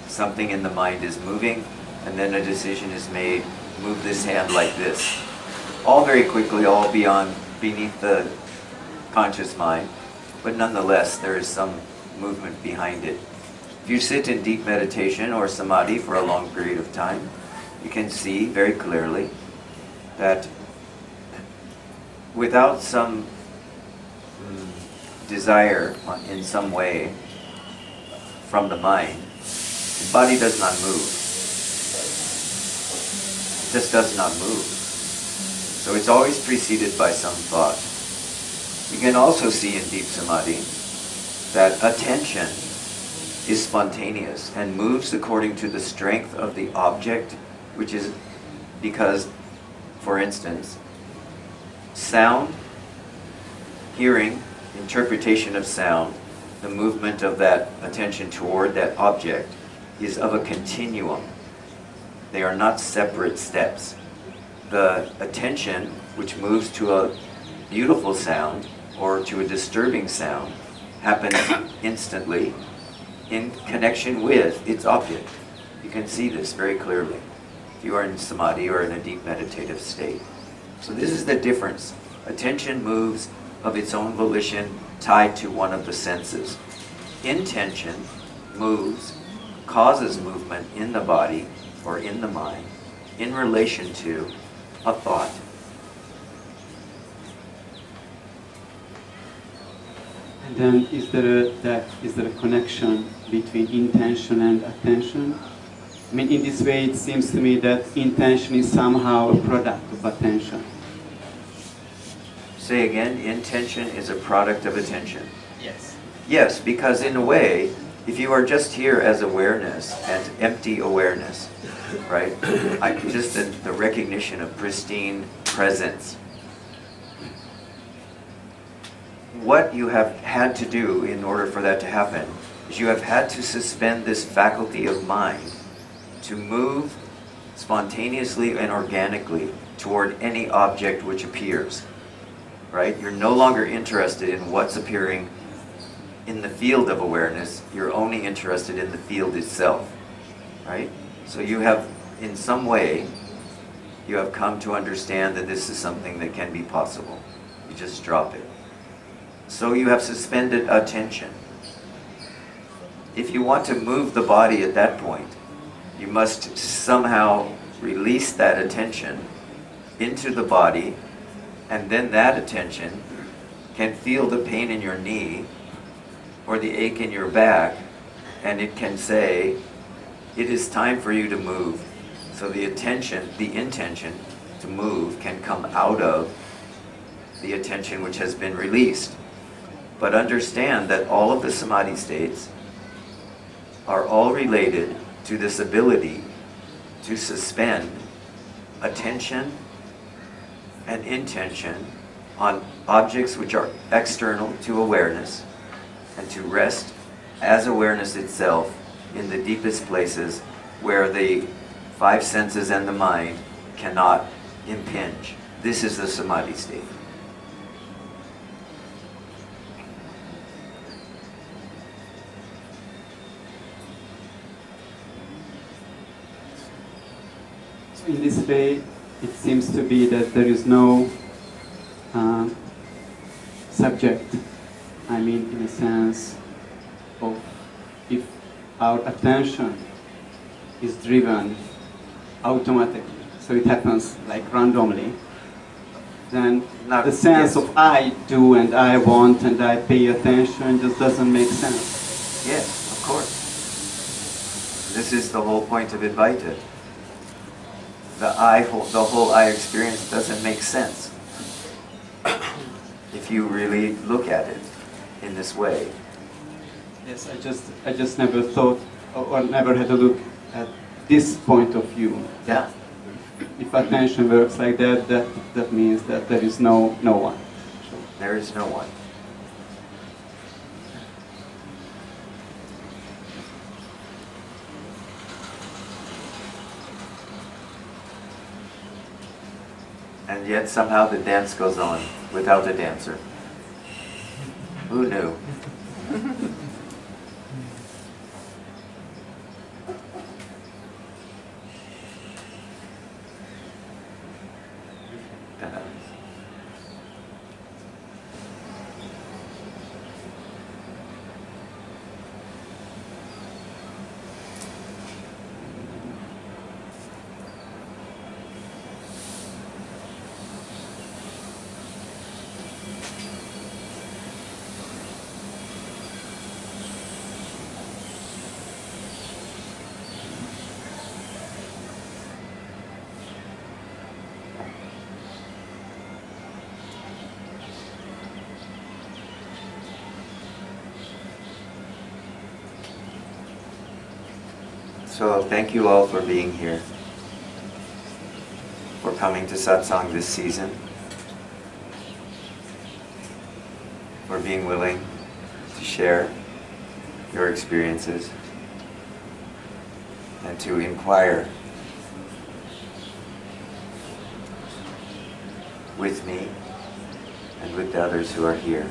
Something in the mind is moving, and then a decision is made, move this hand like this. All very quickly, all beneath the conscious mind, but nonetheless there is some movement behind it. If you sit in deep meditation or samadhi for a long period of time, you can see very clearly that without some desire in some way from the mind, the body does not move. It just does not move. So it's always preceded by some thought. You can also see in deep samadhi that attention is spontaneous and moves according to the strength of the object, which is because, for instance, sound, hearing, interpretation of sound, the movement of that attention toward that object is of a continuum. They are not separate steps. The attention, which moves to a beautiful sound or to a disturbing sound, happens instantly in connection with its object. You can see this very clearly if you are in samadhi or in a deep meditative state. So this is the difference. Attention moves of its own volition tied to one of the senses. Intention moves, causes movement in the body or in the mind in relation to a thought. And then is there a connection between intention and attention? I mean, in this way it seems to me that intention is somehow a product of attention. Say again, intention is a product of attention. Yes. Yes, because in a way, if you are just here as awareness, as empty awareness, right? Just the recognition of pristine presence. What you have had to do in order for that to happen is you have had to suspend this faculty of mind to move spontaneously and organically toward any object which appears, right? You're no longer interested in what's appearing in the field of awareness. You're only interested in the field itself, right? So you have, in some way, you have come to understand that this is something that can be possible. You just drop it. So you have suspended attention. If you want to move the body at that point, you must somehow release that attention into the body, and then that attention can feel the pain in your knee or the ache in your back, and it can say, it is time for you to move. So the attention, the intention to move can come out of the attention which has been released. But understand that all of the samadhi states are all related to this ability to suspend attention and intention on objects which are external to awareness, and to rest as awareness itself in the deepest places where the five senses and the mind cannot impinge. This is the samadhi state. So in this way, it seems to be that there is no subject. I mean, in a sense of if our attention is driven automatically. So it happens like randomly. Then Not- the sense yes. of I do and I want and I pay attention just doesn't make sense. Yes, of course. This is the whole point of Advaita. The whole I experience doesn't make sense if you really look at it in this way. Yes, I just never thought or never had a look at this point of view. Yeah. If attention works like that, that means that there is no one. There is no one. And yet somehow the dance goes on without a dancer. Who knew? So thank you all for being here, for coming to Satsang this season, for being willing to share your experiences and to inquire with me and with the others who are here.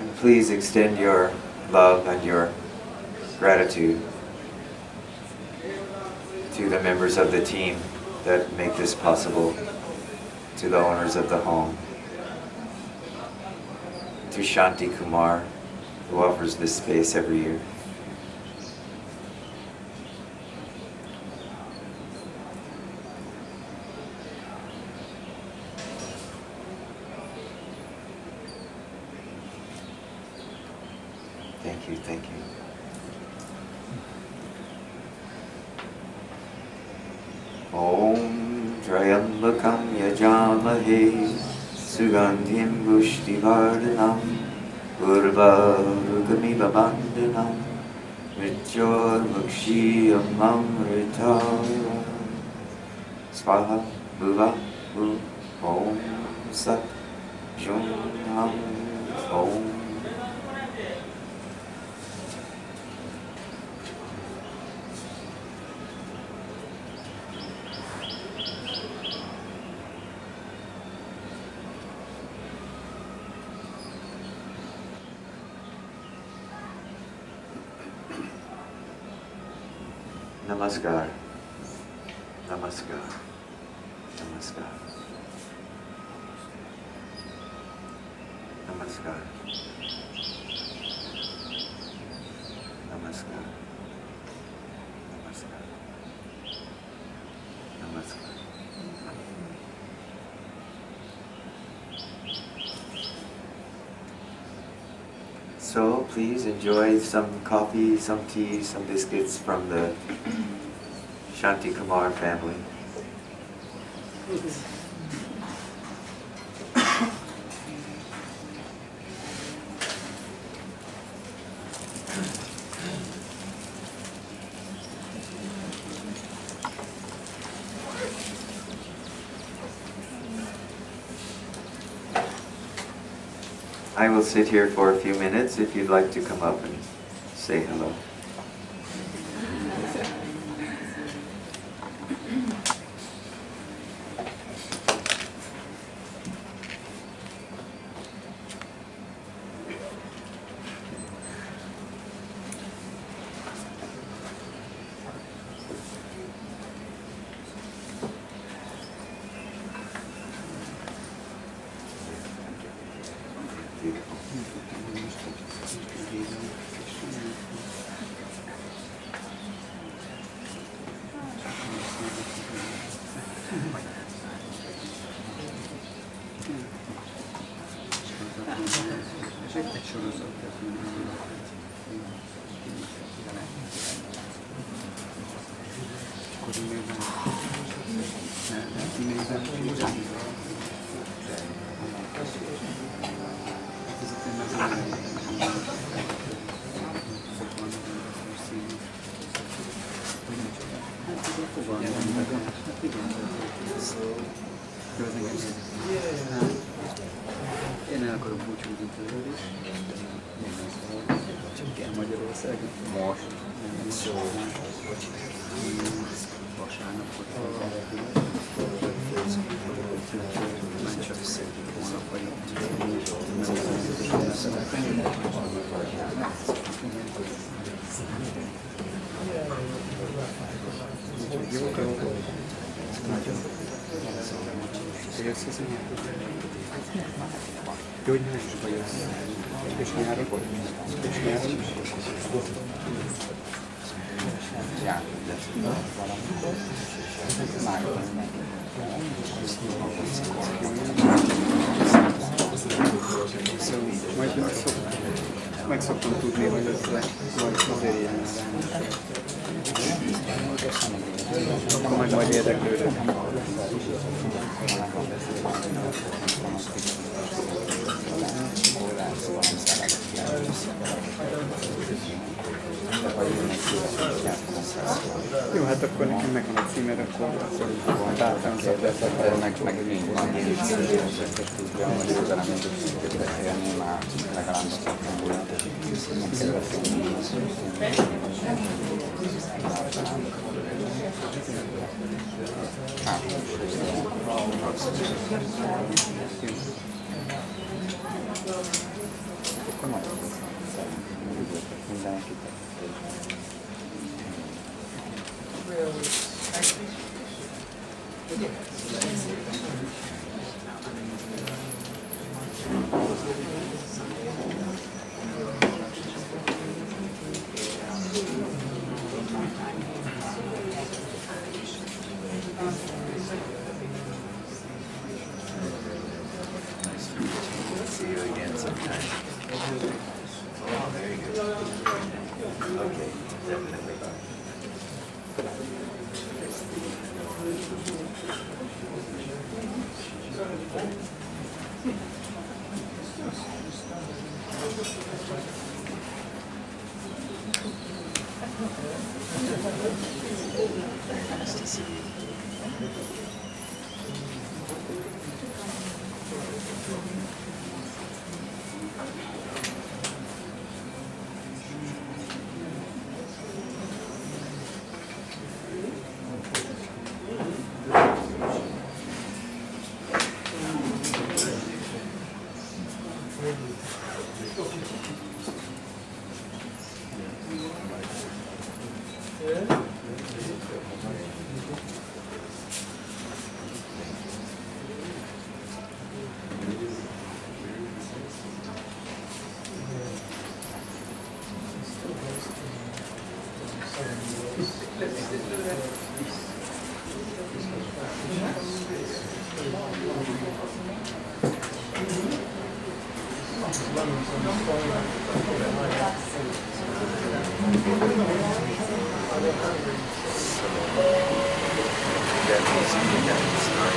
And please extend your love and your gratitude to the members of the team that make this possible, to the owners of the home, to Shanti Kumar, who offers this space every year. Thank you, thank you. Om Trayambakam Yajamahe Sugandhim Pushtivardhanam Urvarugamiva Bandhanam Mrityor Mukshiyamam Ritaya Swaha Bhuva Bhu Om Sat Jum Ham Om. Namaskar. Namaskar. Namaskar. Namaskar. Namaskar. Namaskar. Namaskar. So please enjoy some coffee, some tea, some biscuits from the Shanti Kumar family. I will sit here for a few minutes if you'd like to come up and say hello. Én el akarok búcsúzni tőled is. Csak el Magyarországon. Most. Vasárnapot már csak hónap vagyok. Gyógymány is vagyok. És nyáron vagy? És nyáron is? Majd meg szoktam tudni, hogy ez azért ilyen. Majd érdeklődök. Jó, hát akkor nekem megvan a címer, akkor találtam meg még van tudja, hogy józan, amit tudjuk beszélni, már legalább a szakmában akkor nagyon köszönöm mindenkit. See you again sometime. Oh, very good. Okay, definitely. Nice to see you. Thank you. That means you have to start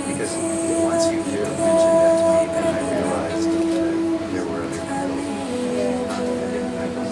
because once you mentioned that to me, then I realized there were other those who are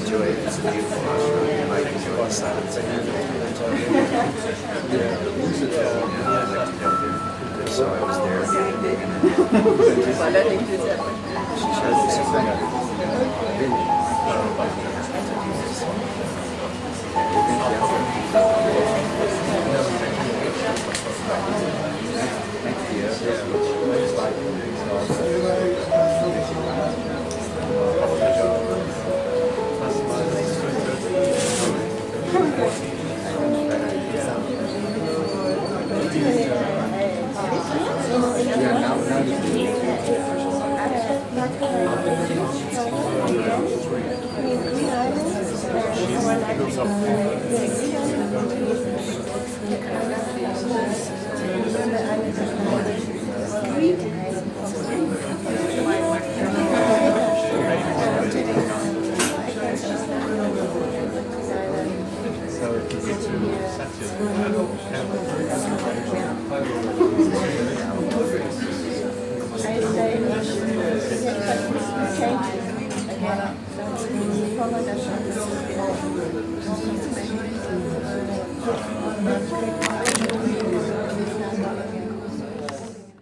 enjoy it. It's a beautiful ashram. You might enjoy the silence. So I was there. She showed me something.